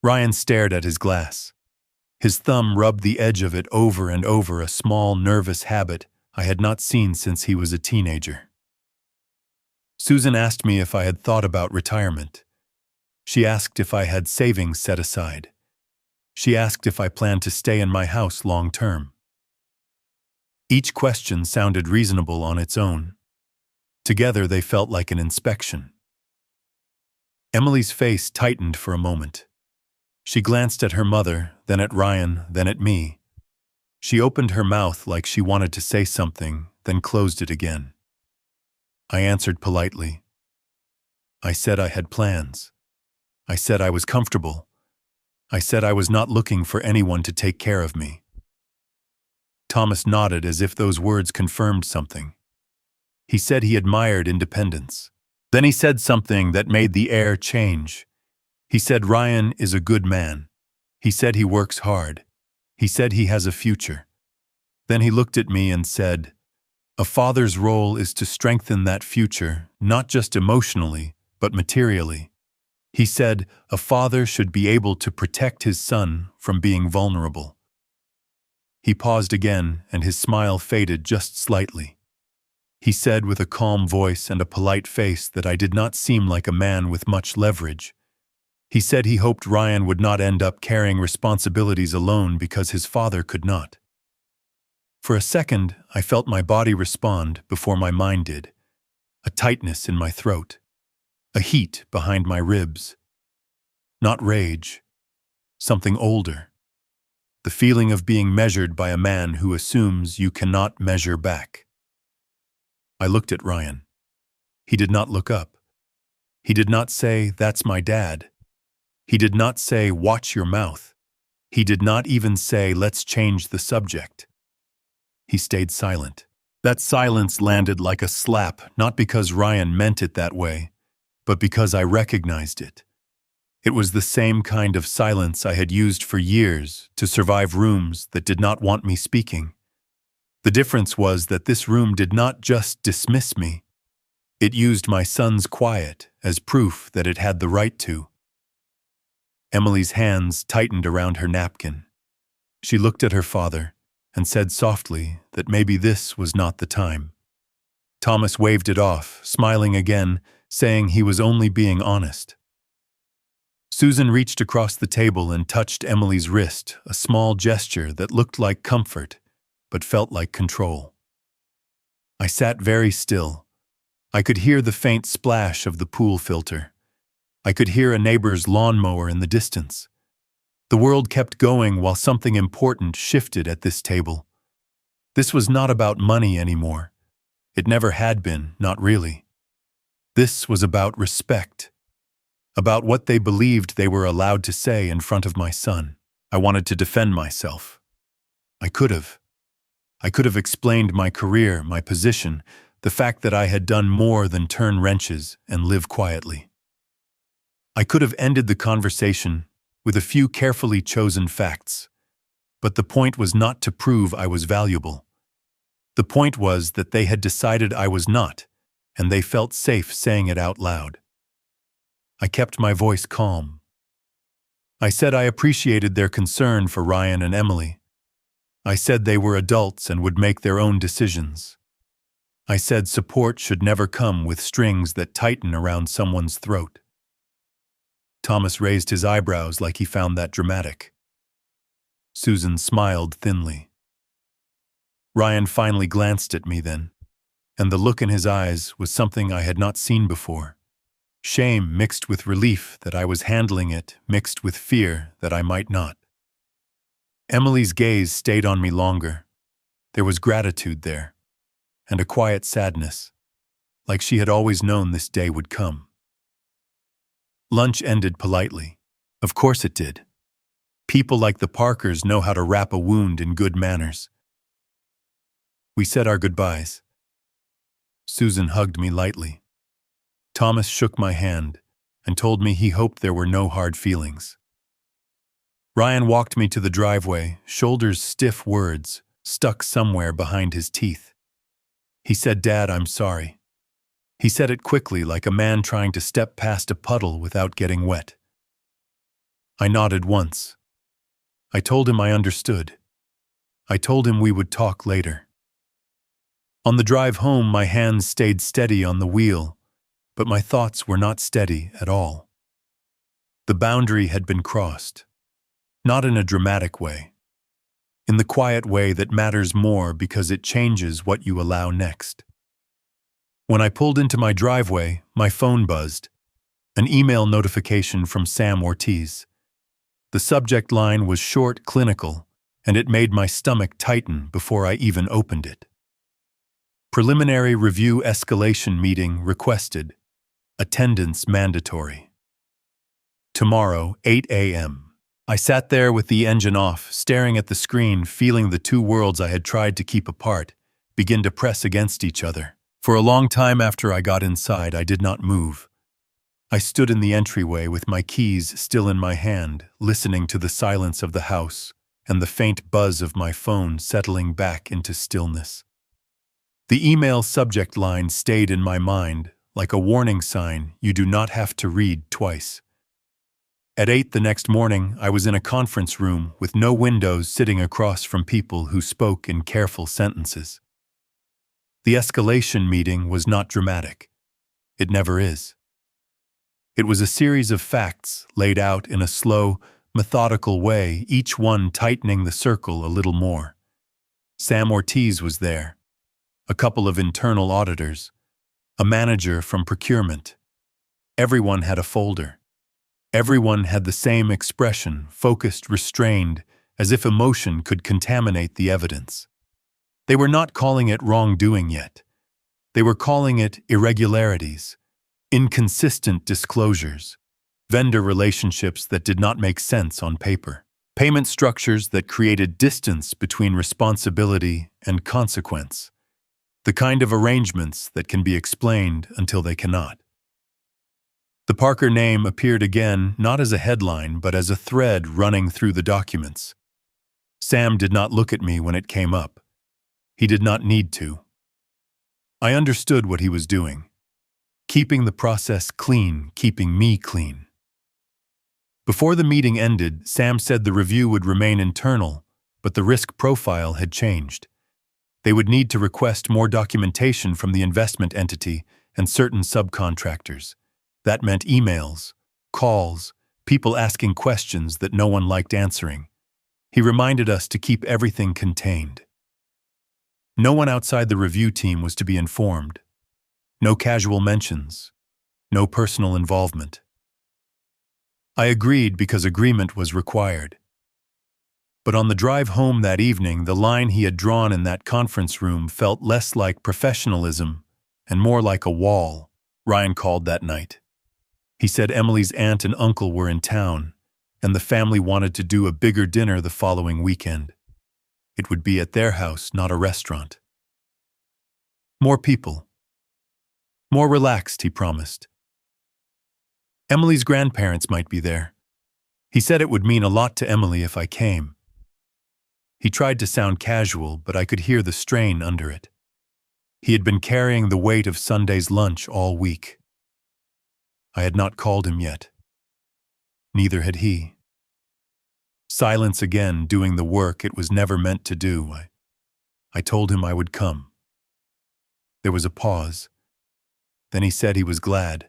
Ryan stared at his glass. His thumb rubbed the edge of it over and over, a small, nervous habit I had not seen since he was a teenager. Susan asked me if I had thought about retirement. She asked if I had savings set aside. She asked if I planned to stay in my house long term. Each question sounded reasonable on its own. Together they felt like an inspection. Emily's face tightened for a moment. She glanced at her mother, then at Ryan, then at me. She opened her mouth like she wanted to say something, then closed it again. I answered politely. I said I had plans. I said I was comfortable. I said I was not looking for anyone to take care of me. Thomas nodded as if those words confirmed something. He said he admired independence. Then he said something that made the air change. He said Ryan is a good man. He said he works hard. He said he has a future. Then he looked at me and said, "A father's role is to strengthen that future, not just emotionally, but materially." He said a father should be able to protect his son from being vulnerable. He paused again, and his smile faded just slightly. He said with a calm voice and a polite face that I did not seem like a man with much leverage. He said he hoped Ryan would not end up carrying responsibilities alone because his father could not. For a second, I felt my body respond before my mind did. A tightness in my throat. A heat behind my ribs. Not rage. Something older. The feeling of being measured by a man who assumes you cannot measure back. I looked at Ryan. He did not look up. He did not say, "That's my dad." He did not say, "Watch your mouth." He did not even say, "Let's change the subject." He stayed silent. That silence landed like a slap, not because Ryan meant it that way, but because I recognized it. It was the same kind of silence I had used for years to survive rooms that did not want me speaking. The difference was that this room did not just dismiss me. It used my son's quiet as proof that it had the right to. Emily's hands tightened around her napkin. She looked at her father and said softly that maybe this was not the time. Thomas waved it off, smiling again, saying he was only being honest. Susan reached across the table and touched Emily's wrist, a small gesture that looked like comfort, but felt like control. I sat very still. I could hear the faint splash of the pool filter. I could hear a neighbor's lawnmower in the distance. The world kept going while something important shifted at this table. This was not about money anymore. It never had been, not really. This was about respect. About what they believed they were allowed to say in front of my son. I wanted to defend myself. I could have. I could have explained my career, my position, the fact that I had done more than turn wrenches and live quietly. I could have ended the conversation with a few carefully chosen facts. But the point was not to prove I was valuable. The point was that they had decided I was not, and they felt safe saying it out loud. I kept my voice calm. I said I appreciated their concern for Ryan and Emily. I said they were adults and would make their own decisions. I said support should never come with strings that tighten around someone's throat. Thomas raised his eyebrows like he found that dramatic. Susan smiled thinly. Ryan finally glanced at me then, and the look in his eyes was something I had not seen before. Shame mixed with relief that I was handling it, mixed with fear that I might not. Emily's gaze stayed on me longer. There was gratitude there, and a quiet sadness, like she had always known this day would come. Lunch ended politely. Of course it did. People like the Parkers know how to wrap a wound in good manners. We said our goodbyes. Susan hugged me lightly. Thomas shook my hand and told me he hoped there were no hard feelings. Ryan walked me to the driveway, shoulders stiff, words stuck somewhere behind his teeth. He said, "Dad, I'm sorry." He said it quickly, like a man trying to step past a puddle without getting wet. I nodded once. I told him I understood. I told him we would talk later. On the drive home, my hands stayed steady on the wheel, but my thoughts were not steady at all. The boundary had been crossed, not in a dramatic way, in the quiet way that matters more because it changes what you allow next. When I pulled into my driveway, my phone buzzed, an email notification from Sam Ortiz. The subject line was short, clinical, and it made my stomach tighten before I even opened it. Preliminary review escalation meeting requested. Attendance mandatory. Tomorrow, 8 a.m. I sat there with the engine off, staring at the screen, feeling the two worlds I had tried to keep apart begin to press against each other. For a long time after I got inside, I did not move. I stood in the entryway with my keys still in my hand, listening to the silence of the house and the faint buzz of my phone settling back into stillness. The email subject line stayed in my mind, like a warning sign you do not have to read twice. At 8 the next morning, I was in a conference room with no windows, sitting across from people who spoke in careful sentences. The escalation meeting was not dramatic. It never is. It was a series of facts laid out in a slow, methodical way, each one tightening the circle a little more. Sam Ortiz was there, a couple of internal auditors, a manager from procurement. Everyone had a folder. Everyone had the same expression, focused, restrained, as if emotion could contaminate the evidence. They were not calling it wrongdoing yet. They were calling it irregularities, inconsistent disclosures, vendor relationships that did not make sense on paper, payment structures that created distance between responsibility and consequence, the kind of arrangements that can be explained until they cannot. The Parker name appeared again, not as a headline, but as a thread running through the documents. Sam did not look at me when it came up. He did not need to. I understood what he was doing. Keeping the process clean, keeping me clean. Before the meeting ended, Sam said the review would remain internal, but the risk profile had changed. They would need to request more documentation from the investment entity and certain subcontractors. That meant emails, calls, people asking questions that no one liked answering. He reminded us to keep everything contained. No one outside the review team was to be informed. No casual mentions. No personal involvement. I agreed because agreement was required. But on the drive home that evening, the line he had drawn in that conference room felt less like professionalism and more like a wall. Ryan called that night. He said Emily's aunt and uncle were in town, and the family wanted to do a bigger dinner the following weekend. It would be at their house, not a restaurant. More people. More relaxed, he promised. Emily's grandparents might be there. He said it would mean a lot to Emily if I came. He tried to sound casual, but I could hear the strain under it. He had been carrying the weight of Sunday's lunch all week. I had not called him yet. Neither had he. Silence again, doing the work it was never meant to do. I told him I would come. There was a pause. Then he said he was glad.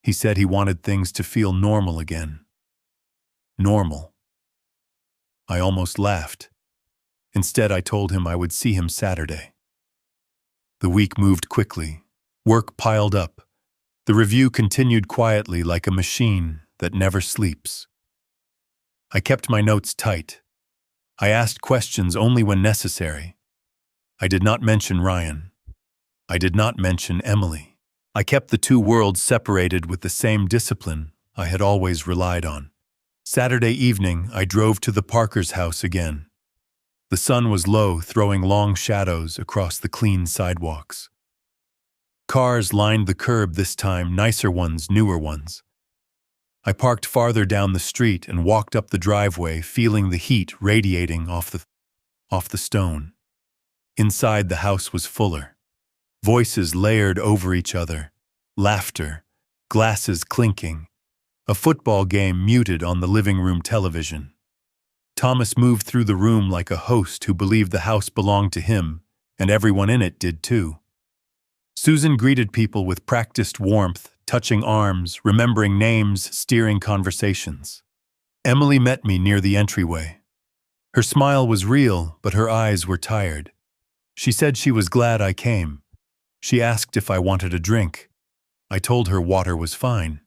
He said he wanted things to feel normal again. Normal. I almost laughed. Instead, I told him I would see him Saturday. The week moved quickly. Work piled up. The review continued quietly like a machine that never sleeps. I kept my notes tight. I asked questions only when necessary. I did not mention Ryan. I did not mention Emily. I kept the two worlds separated with the same discipline I had always relied on. Saturday evening, I drove to the Parkers' house again. The sun was low, throwing long shadows across the clean sidewalks. Cars lined the curb this time, nicer ones, newer ones. I parked farther down the street and walked up the driveway, feeling the heat radiating off the stone. Inside, the house was fuller. Voices layered over each other. Laughter. Glasses clinking. A football game muted on the living room television. Thomas moved through the room like a host who believed the house belonged to him, and everyone in it did too. Susan greeted people with practiced warmth, touching arms, remembering names, steering conversations. Emily met me near the entryway. Her smile was real, but her eyes were tired. She said she was glad I came. She asked if I wanted a drink. I told her water was fine.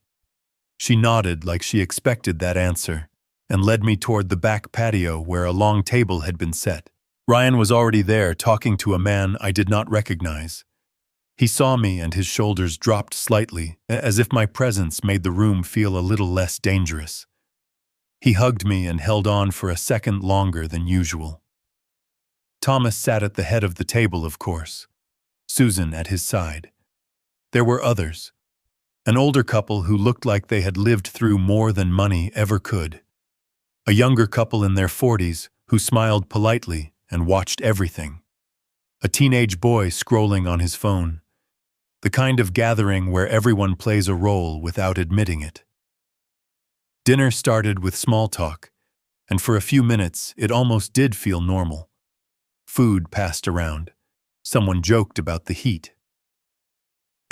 She nodded like she expected that answer, and led me toward the back patio where a long table had been set. Ryan was already there, talking to a man I did not recognize. He saw me and his shoulders dropped slightly, as if my presence made the room feel a little less dangerous. He hugged me and held on for a second longer than usual. Thomas sat at the head of the table, of course. Susan at his side. There were others. An older couple who looked like they had lived through more than money ever could. A younger couple in their 40s who smiled politely and watched everything. A teenage boy scrolling on his phone. The kind of gathering where everyone plays a role without admitting it. Dinner started with small talk, and for a few minutes it almost did feel normal. Food passed around. Someone joked about the heat.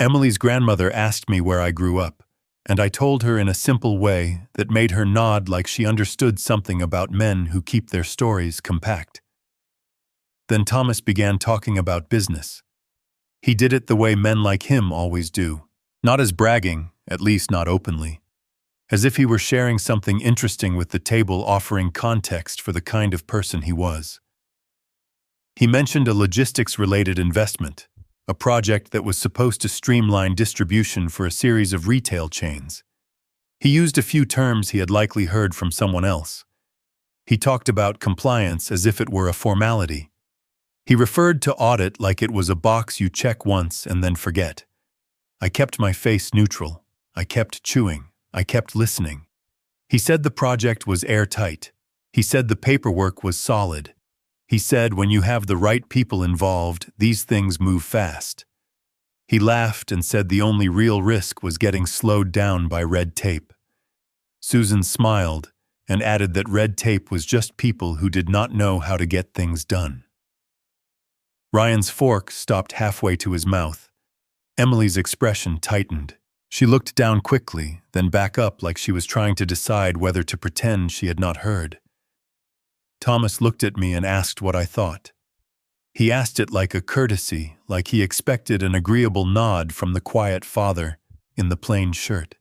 Emily's grandmother asked me where I grew up, and I told her in a simple way that made her nod like she understood something about men who keep their stories compact. Then Thomas began talking about business. He did it the way men like him always do, not as bragging, at least not openly, as if he were sharing something interesting with the table, offering context for the kind of person he was. He mentioned a logistics-related investment, a project that was supposed to streamline distribution for a series of retail chains. He used a few terms he had likely heard from someone else. He talked about compliance as if it were a formality. He referred to audit like it was a box you check once and then forget. I kept my face neutral. I kept chewing. I kept listening. He said the project was airtight. He said the paperwork was solid. He said when you have the right people involved, these things move fast. He laughed and said the only real risk was getting slowed down by red tape. Susan smiled and added that red tape was just people who did not know how to get things done. Ryan's fork stopped halfway to his mouth. Emily's expression tightened. She looked down quickly, then back up like she was trying to decide whether to pretend she had not heard. Thomas looked at me and asked what I thought. He asked it like a courtesy, like he expected an agreeable nod from the quiet father in the plain shirt.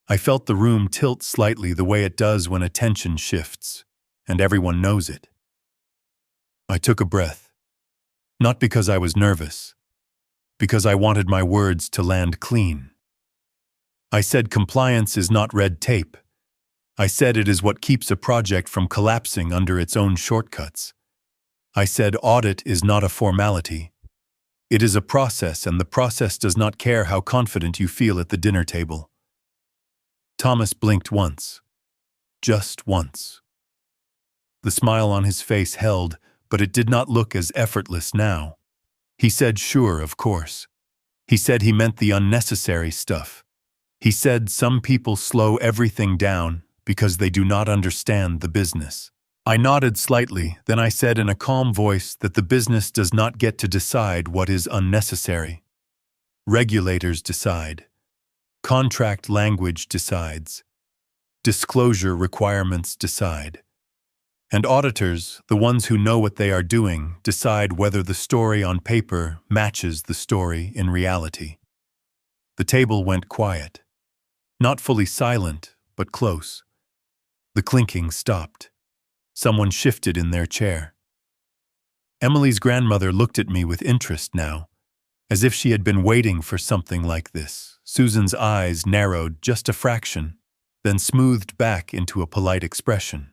I felt the room tilt slightly the way it does when attention shifts, and everyone knows it. I took a breath. Not because I was nervous, because I wanted my words to land clean. I said compliance is not red tape. I said it is what keeps a project from collapsing under its own shortcuts. I said audit is not a formality. It is a process, and the process does not care how confident you feel at the dinner table. Thomas blinked once. Just once. The smile on his face held, but it did not look as effortless now. He said, "Sure, of course." He said he meant the unnecessary stuff. He said some people slow everything down because they do not understand the business. I nodded slightly, then I said in a calm voice that the business does not get to decide what is unnecessary. Regulators decide. Contract language decides. Disclosure requirements decide. And auditors, the ones who know what they are doing, decide whether the story on paper matches the story in reality. The table went quiet. Not fully silent, but close. The clinking stopped. Someone shifted in their chair. Emily's grandmother looked at me with interest now, as if she had been waiting for something like this. Susan's eyes narrowed just a fraction, then smoothed back into a polite expression.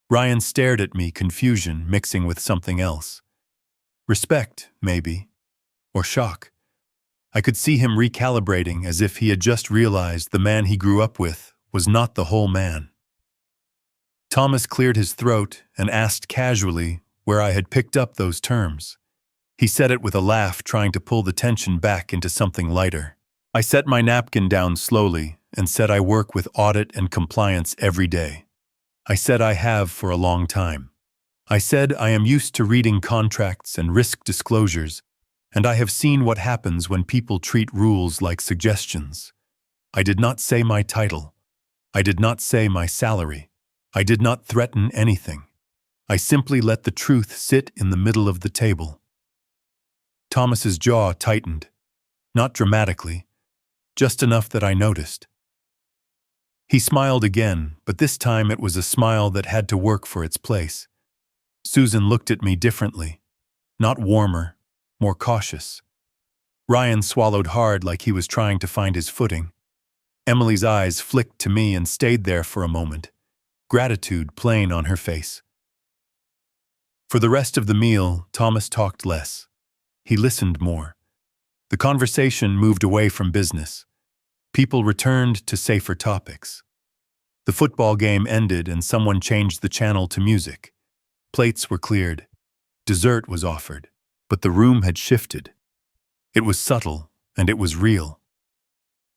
Ryan stared at me, confusion mixing with something else. Respect, maybe. Or shock. I could see him recalibrating as if he had just realized the man he grew up with was not the whole man. Thomas cleared his throat and asked casually where I had picked up those terms. He said it with a laugh, trying to pull the tension back into something lighter. I set my napkin down slowly and said I work with audit and compliance every day. I said I have for a long time. I said I am used to reading contracts and risk disclosures, and I have seen what happens when people treat rules like suggestions. I did not say my title. I did not say my salary. I did not threaten anything. I simply let the truth sit in the middle of the table. Thomas's jaw tightened. Not dramatically, just enough that I noticed. He smiled again, but this time it was a smile that had to work for its place. Susan looked at me differently. Not warmer, more cautious. Ryan swallowed hard like he was trying to find his footing. Emily's eyes flicked to me and stayed there for a moment, gratitude plain on her face. For the rest of the meal, Thomas talked less. He listened more. The conversation moved away from business. People returned to safer topics. The football game ended and someone changed the channel to music. Plates were cleared. Dessert was offered. But the room had shifted. It was subtle, and it was real.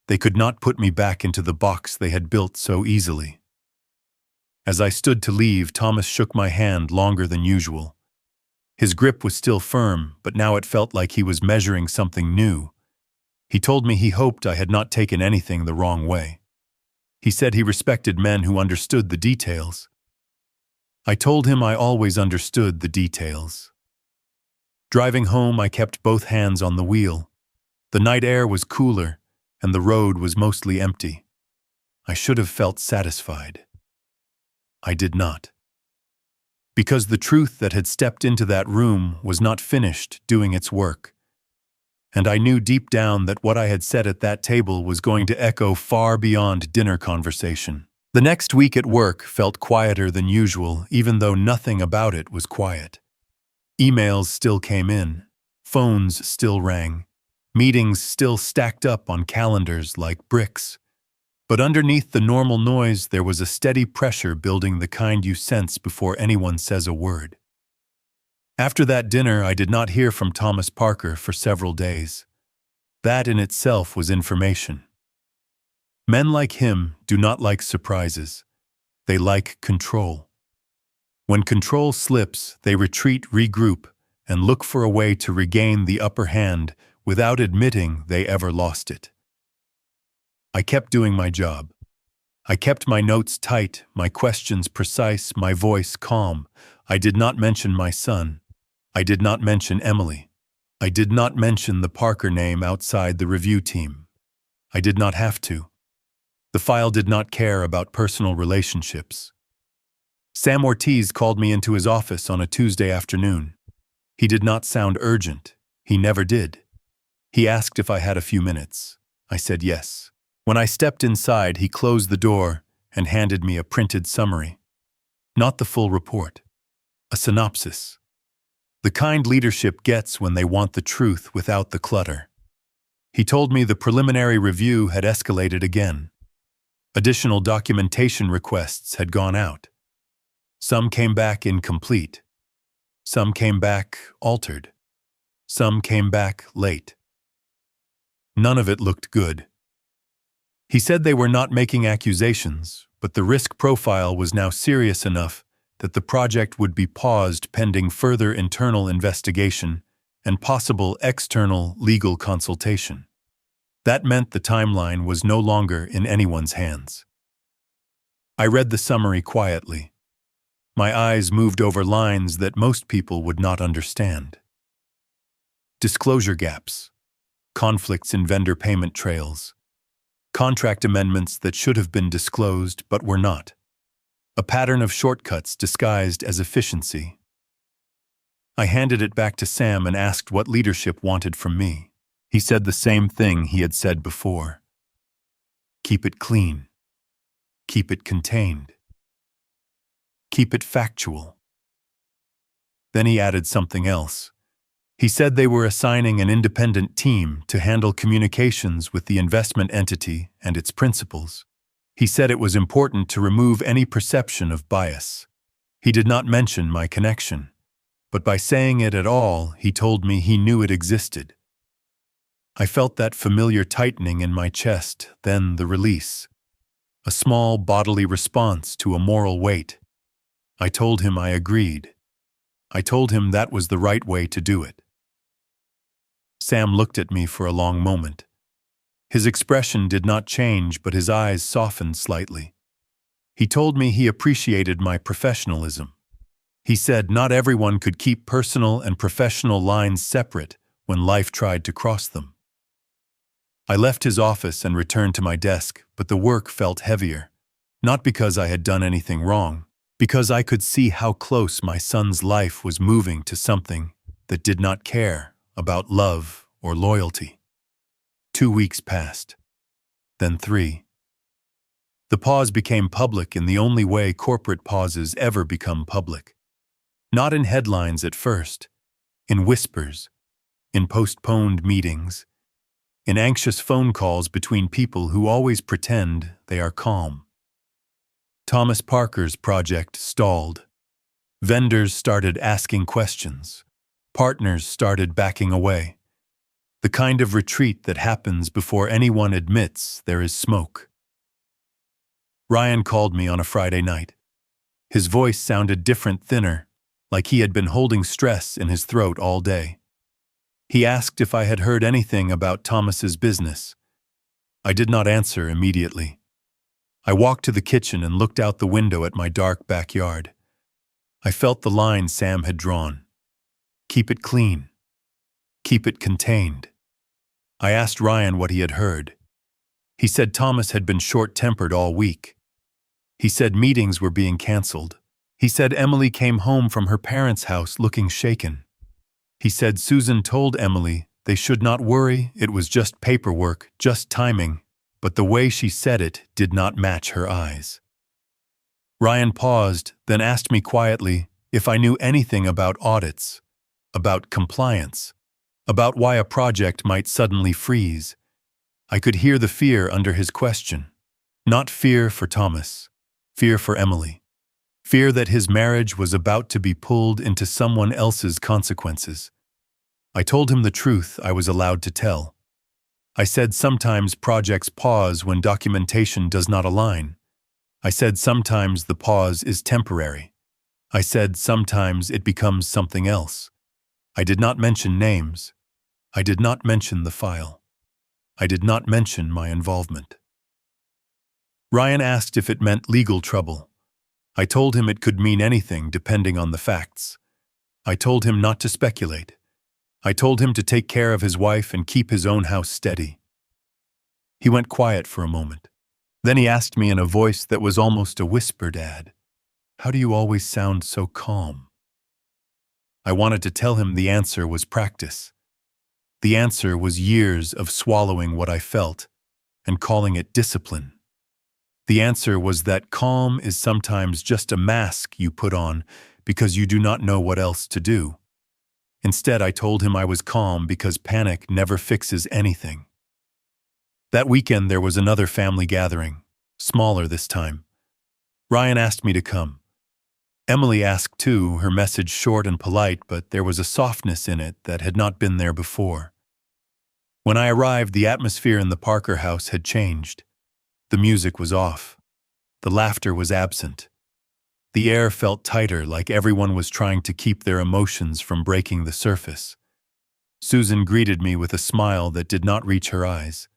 They could not put me back into the box they had built so easily. As I stood to leave, Thomas shook my hand longer than usual. His grip was still firm, but now it felt like he was measuring something new. He told me he hoped I had not taken anything the wrong way. He said he respected men who understood the details. I told him I always understood the details. Driving home, I kept both hands on the wheel. The night air was cooler, and the road was mostly empty. I should have felt satisfied. I did not. Because the truth that had stepped into that room was not finished doing its work. And I knew deep down that what I had said at that table was going to echo far beyond dinner conversation. The next week at work felt quieter than usual, even though nothing about it was quiet. Emails still came in. Phones still rang. Meetings still stacked up on calendars like bricks. But underneath the normal noise, there was a steady pressure building, the kind you sense before anyone says a word. After that dinner, I did not hear from Thomas Parker for several days. That in itself was information. Men like him do not like surprises. They like control. When control slips, they retreat, regroup, and look for a way to regain the upper hand without admitting they ever lost it. I kept doing my job. I kept my notes tight, my questions precise, my voice calm. I did not mention my son. I did not mention Emily. I did not mention the Parker name outside the review team. I did not have to. The file did not care about personal relationships. Sam Ortiz called me into his office on a Tuesday afternoon. He did not sound urgent. He never did. He asked if I had a few minutes. I said yes. When I stepped inside, he closed the door and handed me a printed summary. Not the full report. A synopsis. The kind leadership gets when they want the truth without the clutter. He told me the preliminary review had escalated again. Additional documentation requests had gone out. Some came back incomplete. Some came back altered. Some came back late. None of it looked good. He said they were not making accusations, but the risk profile was now serious enough that the project would be paused pending further internal investigation and possible external legal consultation. That meant the timeline was no longer in anyone's hands. I read the summary quietly. My eyes moved over lines that most people would not understand. Disclosure gaps, conflicts in vendor payment trails, contract amendments that should have been disclosed but were not, a pattern of shortcuts disguised as efficiency. I handed it back to Sam and asked what leadership wanted from me. He said the same thing he had said before. Keep it clean. Keep it contained. Keep it factual. Then he added something else. He said they were assigning an independent team to handle communications with the investment entity and its principals. He said it was important to remove any perception of bias. He did not mention my connection, but by saying it at all, he told me he knew it existed. I felt that familiar tightening in my chest, then the release. A small bodily response to a moral weight. I told him I agreed. I told him that was the right way to do it. Sam looked at me for a long moment. His expression did not change, but his eyes softened slightly. He told me he appreciated my professionalism. He said not everyone could keep personal and professional lines separate when life tried to cross them. I left his office and returned to my desk, but the work felt heavier. Not because I had done anything wrong, because I could see how close my son's life was moving to something that did not care about love or loyalty. 2 weeks passed. Then 3. The pause became public in the only way corporate pauses ever become public. Not in headlines at first, in whispers, in postponed meetings, in anxious phone calls between people who always pretend they are calm. Thomas Parker's project stalled. Vendors started asking questions. Partners started backing away. The kind of retreat that happens before anyone admits there is smoke. Ryan called me on a Friday night. His voice sounded different, thinner, like he had been holding stress in his throat all day. He asked if I had heard anything about Thomas's business. I did not answer immediately. I walked to the kitchen and looked out the window at my dark backyard. I felt the line Sam had drawn. Keep it clean. Keep it contained. I asked Ryan what he had heard. He said Thomas had been short-tempered all week. He said meetings were being canceled. He said Emily came home from her parents' house looking shaken. He said Susan told Emily they should not worry, it was just paperwork, just timing, but the way she said it did not match her eyes. Ryan paused, then asked me quietly if I knew anything about audits, about compliance, about why a project might suddenly freeze. I could hear the fear under his question. Not fear for Thomas, fear for Emily. Fear that his marriage was about to be pulled into someone else's consequences. I told him the truth I was allowed to tell. I said sometimes projects pause when documentation does not align. I said sometimes the pause is temporary. I said sometimes it becomes something else. I did not mention names. I did not mention the file. I did not mention my involvement. Ryan asked if it meant legal trouble. I told him it could mean anything depending on the facts. I told him not to speculate. I told him to take care of his wife and keep his own house steady. He went quiet for a moment. Then he asked me in a voice that was almost a whisper, "Dad, how do you always sound so calm?" I wanted to tell him the answer was practice. The answer was years of swallowing what I felt and calling it discipline. The answer was that calm is sometimes just a mask you put on because you do not know what else to do. Instead, I told him I was calm because panic never fixes anything. That weekend there was another family gathering, smaller this time. Ryan asked me to come. Emily asked too, her message short and polite, but there was a softness in it that had not been there before. When I arrived, the atmosphere in the Parker house had changed. The music was off. The laughter was absent. The air felt tighter, like everyone was trying to keep their emotions from breaking the surface. Susan greeted me with a smile that did not reach her eyes.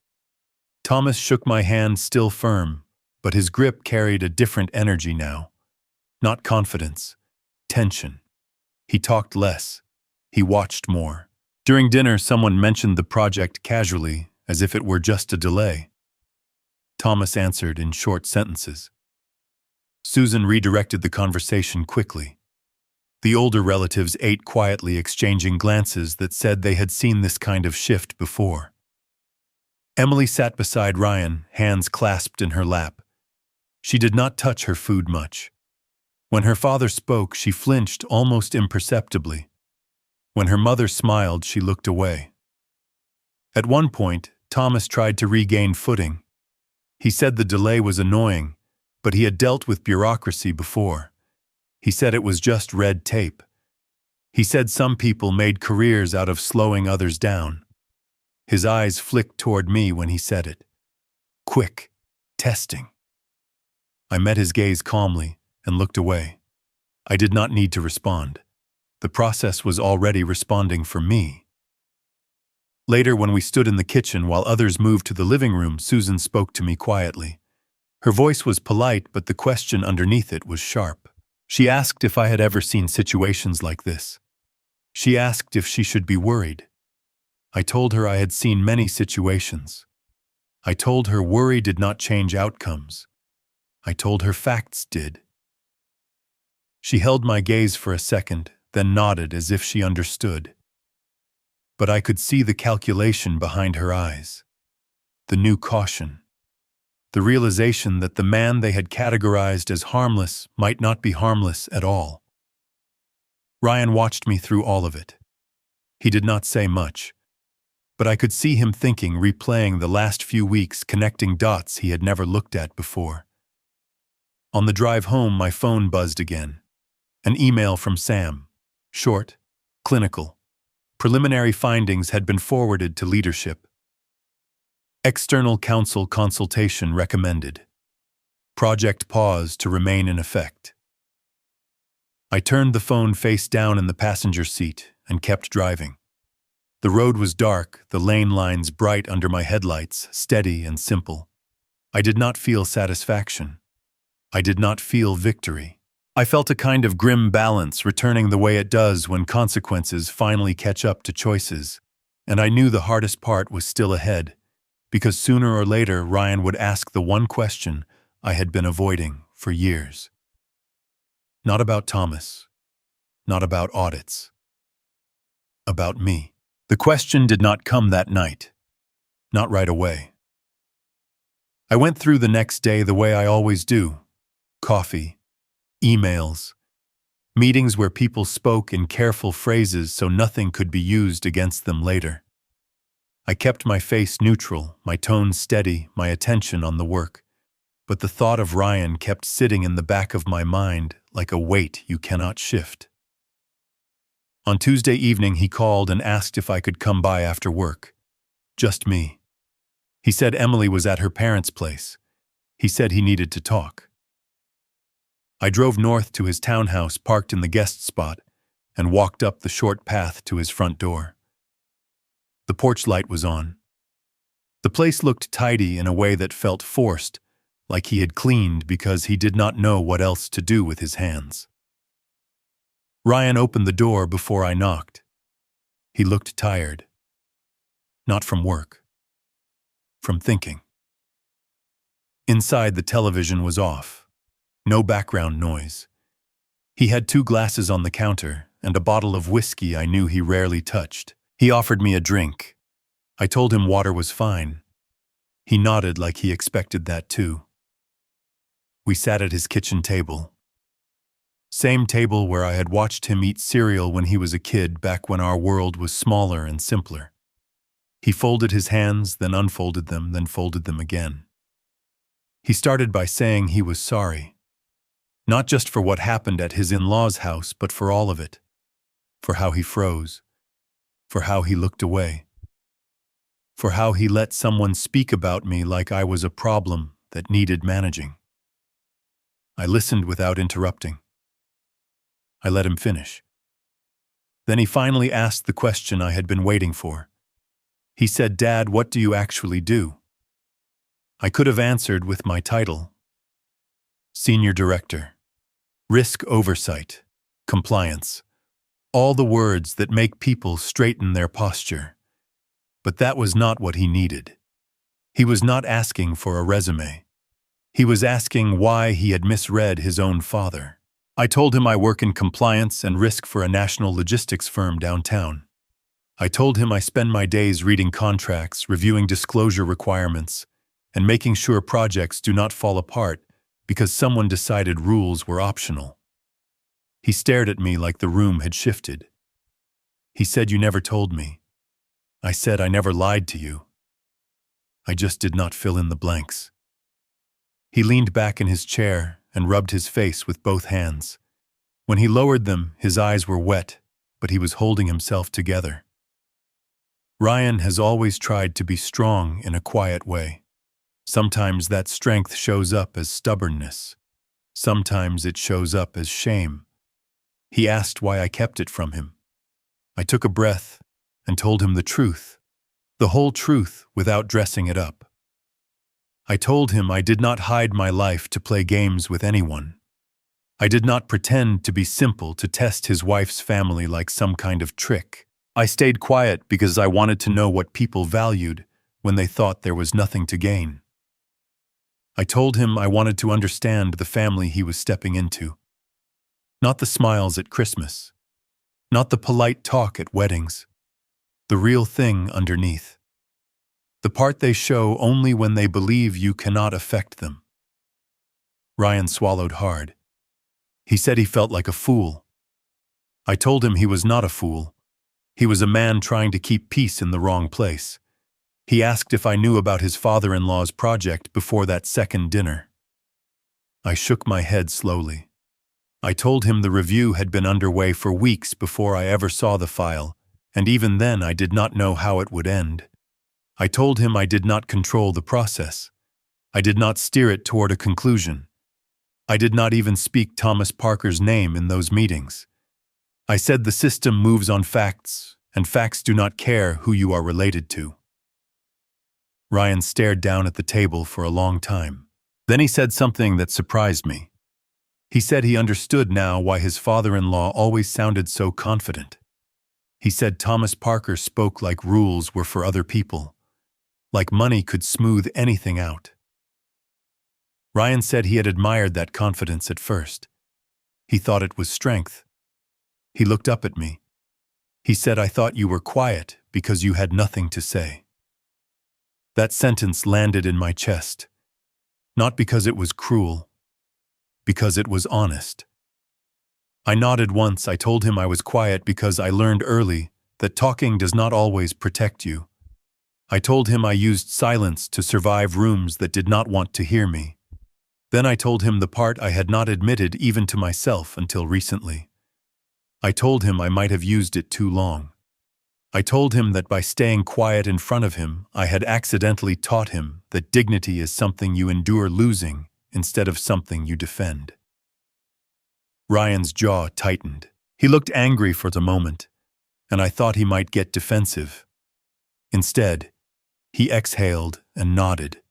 Thomas shook my hand still firm, but his grip carried a different energy now. Not confidence, tension. He talked less. He watched more. During dinner, someone mentioned the project casually, as if it were just a delay. Thomas answered in short sentences. Susan redirected the conversation quickly. The older relatives ate quietly, exchanging glances that said they had seen this kind of shift before. Emily sat beside Ryan, hands clasped in her lap. She did not touch her food much. When her father spoke, she flinched almost imperceptibly. When her mother smiled, she looked away. At one point, Thomas tried to regain footing. He said the delay was annoying, but he had dealt with bureaucracy before. He said it was just red tape. He said some people made careers out of slowing others down. His eyes flicked toward me when he said it. Quick, testing. I met his gaze calmly and looked away. I did not need to respond. The process was already responding for me. Later, when we stood in the kitchen while others moved to the living room, Susan spoke to me quietly. Her voice was polite, but the question underneath it was sharp. She asked if I had ever seen situations like this. She asked if she should be worried. I told her I had seen many situations. I told her worry did not change outcomes. I told her facts did. She held my gaze for a second, then nodded as if she understood. But I could see the calculation behind her eyes. The new caution. The realization that the man they had categorized as harmless might not be harmless at all. Ryan watched me through all of it. He did not say much, but I could see him thinking, replaying the last few weeks, connecting dots he had never looked at before. On the drive home, my phone buzzed again. An email from Sam. Short, clinical. Preliminary findings had been forwarded to leadership. External counsel consultation recommended. Project pause to remain in effect. I turned the phone face down in the passenger seat and kept driving. The road was dark, the lane lines bright under my headlights, steady and simple. I did not feel satisfaction. I did not feel victory. I felt a kind of grim balance returning the way it does when consequences finally catch up to choices. And I knew the hardest part was still ahead, because sooner or later Ryan would ask the one question I had been avoiding for years. Not about Thomas. Not about audits. About me. The question did not come that night. Not right away. I went through the next day the way I always do. Coffee. Emails. Meetings where people spoke in careful phrases so nothing could be used against them later. I kept my face neutral, my tone steady, my attention on the work. But the thought of Ryan kept sitting in the back of my mind like a weight you cannot shift. On Tuesday evening, he called and asked if I could come by after work. Just me. He said Emily was at her parents' place. He said he needed to talk. I drove north to his townhouse parked in the guest spot and walked up the short path to his front door. The porch light was on. The place looked tidy in a way that felt forced, like he had cleaned because he did not know what else to do with his hands. Ryan opened the door before I knocked. He looked tired. Not from work. From thinking. Inside, the television was off. No background noise. He had 2 glasses on the counter and a bottle of whiskey I knew he rarely touched. He offered me a drink. I told him water was fine. He nodded like he expected that too. We sat at his kitchen table. Same table where I had watched him eat cereal when he was a kid, back when our world was smaller and simpler. He folded his hands, then unfolded them, then folded them again. He started by saying he was sorry. Not just for what happened at his in-laws' house, but for all of it. For how he froze. For how he looked away. For how he let someone speak about me like I was a problem that needed managing. I listened without interrupting. I let him finish. Then he finally asked the question I had been waiting for. He said, "Dad, what do you actually do?" I could have answered with my title. Senior Director. Risk Oversight. Compliance. All the words that make people straighten their posture. But that was not what he needed. He was not asking for a resume. He was asking why he had misread his own father. I told him I work in compliance and risk for a national logistics firm downtown. I told him I spend my days reading contracts, reviewing disclosure requirements, and making sure projects do not fall apart because someone decided rules were optional. He stared at me like the room had shifted. He said, "You never told me." I said, "I never lied to you. I just did not fill in the blanks." He leaned back in his chair and rubbed his face with both hands. When he lowered them, his eyes were wet, but he was holding himself together. Ryan has always tried to be strong in a quiet way. Sometimes that strength shows up as stubbornness. Sometimes it shows up as shame. He asked why I kept it from him. I took a breath and told him the truth, the whole truth without dressing it up. I told him I did not hide my life to play games with anyone. I did not pretend to be simple to test his wife's family like some kind of trick. I stayed quiet because I wanted to know what people valued when they thought there was nothing to gain. I told him I wanted to understand the family he was stepping into. Not the smiles at Christmas. Not the polite talk at weddings. The real thing underneath. The part they show only when they believe you cannot affect them. Ryan swallowed hard. He said he felt like a fool. I told him he was not a fool. He was a man trying to keep peace in the wrong place. He asked if I knew about his father-in-law's project before that second dinner. I shook my head slowly. I told him the review had been underway for weeks before I ever saw the file, and even then I did not know how it would end. I told him I did not control the process. I did not steer it toward a conclusion. I did not even speak Thomas Parker's name in those meetings. I said the system moves on facts, and facts do not care who you are related to. Ryan stared down at the table for a long time. Then he said something that surprised me. He said he understood now why his father-in-law always sounded so confident. He said Thomas Parker spoke like rules were for other people, like money could smooth anything out. Ryan said he had admired that confidence at first. He thought it was strength. He looked up at me. He said, "I thought you were quiet because you had nothing to say." That sentence landed in my chest. Not because it was cruel, because it was honest. I nodded once. I told him I was quiet because I learned early that talking does not always protect you. I told him I used silence to survive rooms that did not want to hear me. Then I told him the part I had not admitted even to myself until recently. I told him I might have used it too long. I told him that by staying quiet in front of him, I had accidentally taught him that dignity is something you endure losing instead of something you defend. Ryan's jaw tightened. He looked angry for the moment, and I thought he might get defensive. Instead, he exhaled and nodded.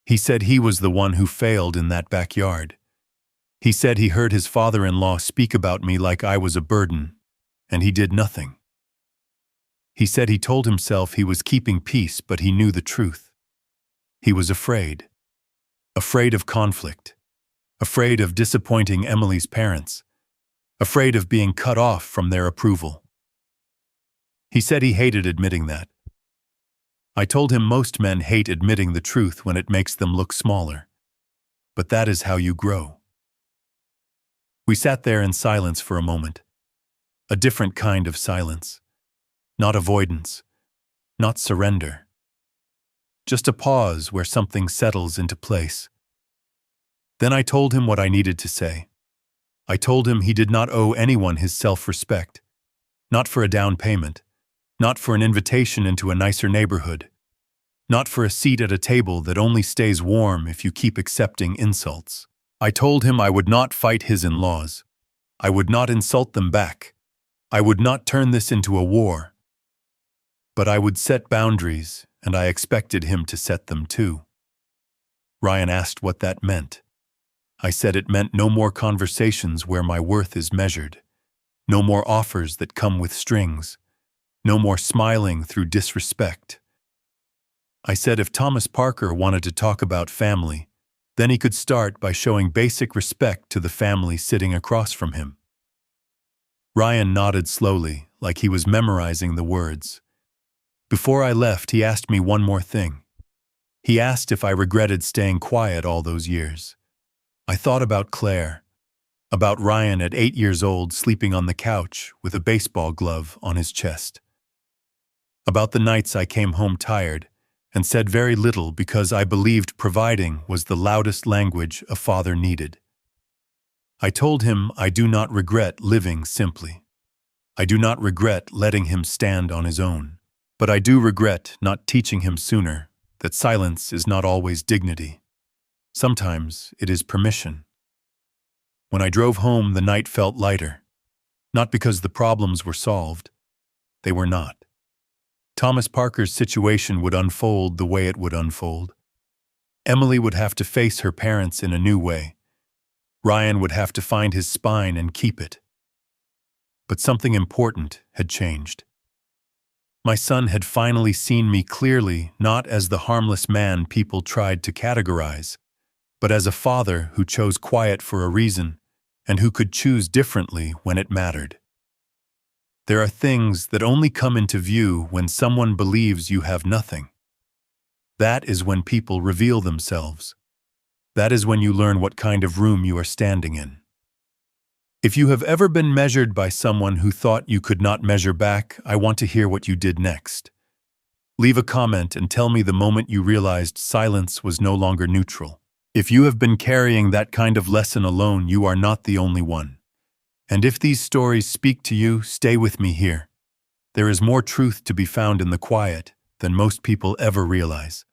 He said he was the one who failed in that backyard. He said he heard his father-in-law speak about me like I was a burden, and he did nothing. He said he told himself he was keeping peace, but he knew the truth. He was afraid. Afraid of conflict. Afraid of disappointing Emily's parents. Afraid of being cut off from their approval. He said he hated admitting that. I told him most men hate admitting the truth when it makes them look smaller. But that is how you grow. We sat there in silence for a moment. A different kind of silence. Not avoidance. Not surrender. Just a pause where something settles into place. Then I told him what I needed to say. I told him he did not owe anyone his self-respect, not for a down payment, not for an invitation into a nicer neighborhood, not for a seat at a table that only stays warm if you keep accepting insults. I told him I would not fight his in-laws. I would not insult them back. I would not turn this into a war. But I would set boundaries, and I expected him to set them too. Ryan asked what that meant. I said it meant no more conversations where my worth is measured, no more offers that come with strings, no more smiling through disrespect. I said if Thomas Parker wanted to talk about family, then he could start by showing basic respect to the family sitting across from him. Ryan nodded slowly, like he was memorizing the words. Before I left, he asked me one more thing. He asked if I regretted staying quiet all those years. I thought about Claire, about Ryan at 8 years old sleeping on the couch with a baseball glove on his chest. About the nights I came home tired and said very little because I believed providing was the loudest language a father needed. I told him I do not regret living simply. I do not regret letting him stand on his own. But I do regret not teaching him sooner that silence is not always dignity. Sometimes it is permission. When I drove home, the night felt lighter. Not because the problems were solved. They were not. Thomas Parker's situation would unfold the way it would unfold. Emily would have to face her parents in a new way. Ryan would have to find his spine and keep it. But something important had changed. My son had finally seen me clearly, not as the harmless man people tried to categorize, but as a father who chose quiet for a reason and who could choose differently when it mattered. There are things that only come into view when someone believes you have nothing. That is when people reveal themselves. That is when you learn what kind of room you are standing in. If you have ever been measured by someone who thought you could not measure back, I want to hear what you did next. Leave a comment and tell me the moment you realized silence was no longer neutral. If you have been carrying that kind of lesson alone, you are not the only one. And if these stories speak to you, stay with me here. There is more truth to be found in the quiet than most people ever realize.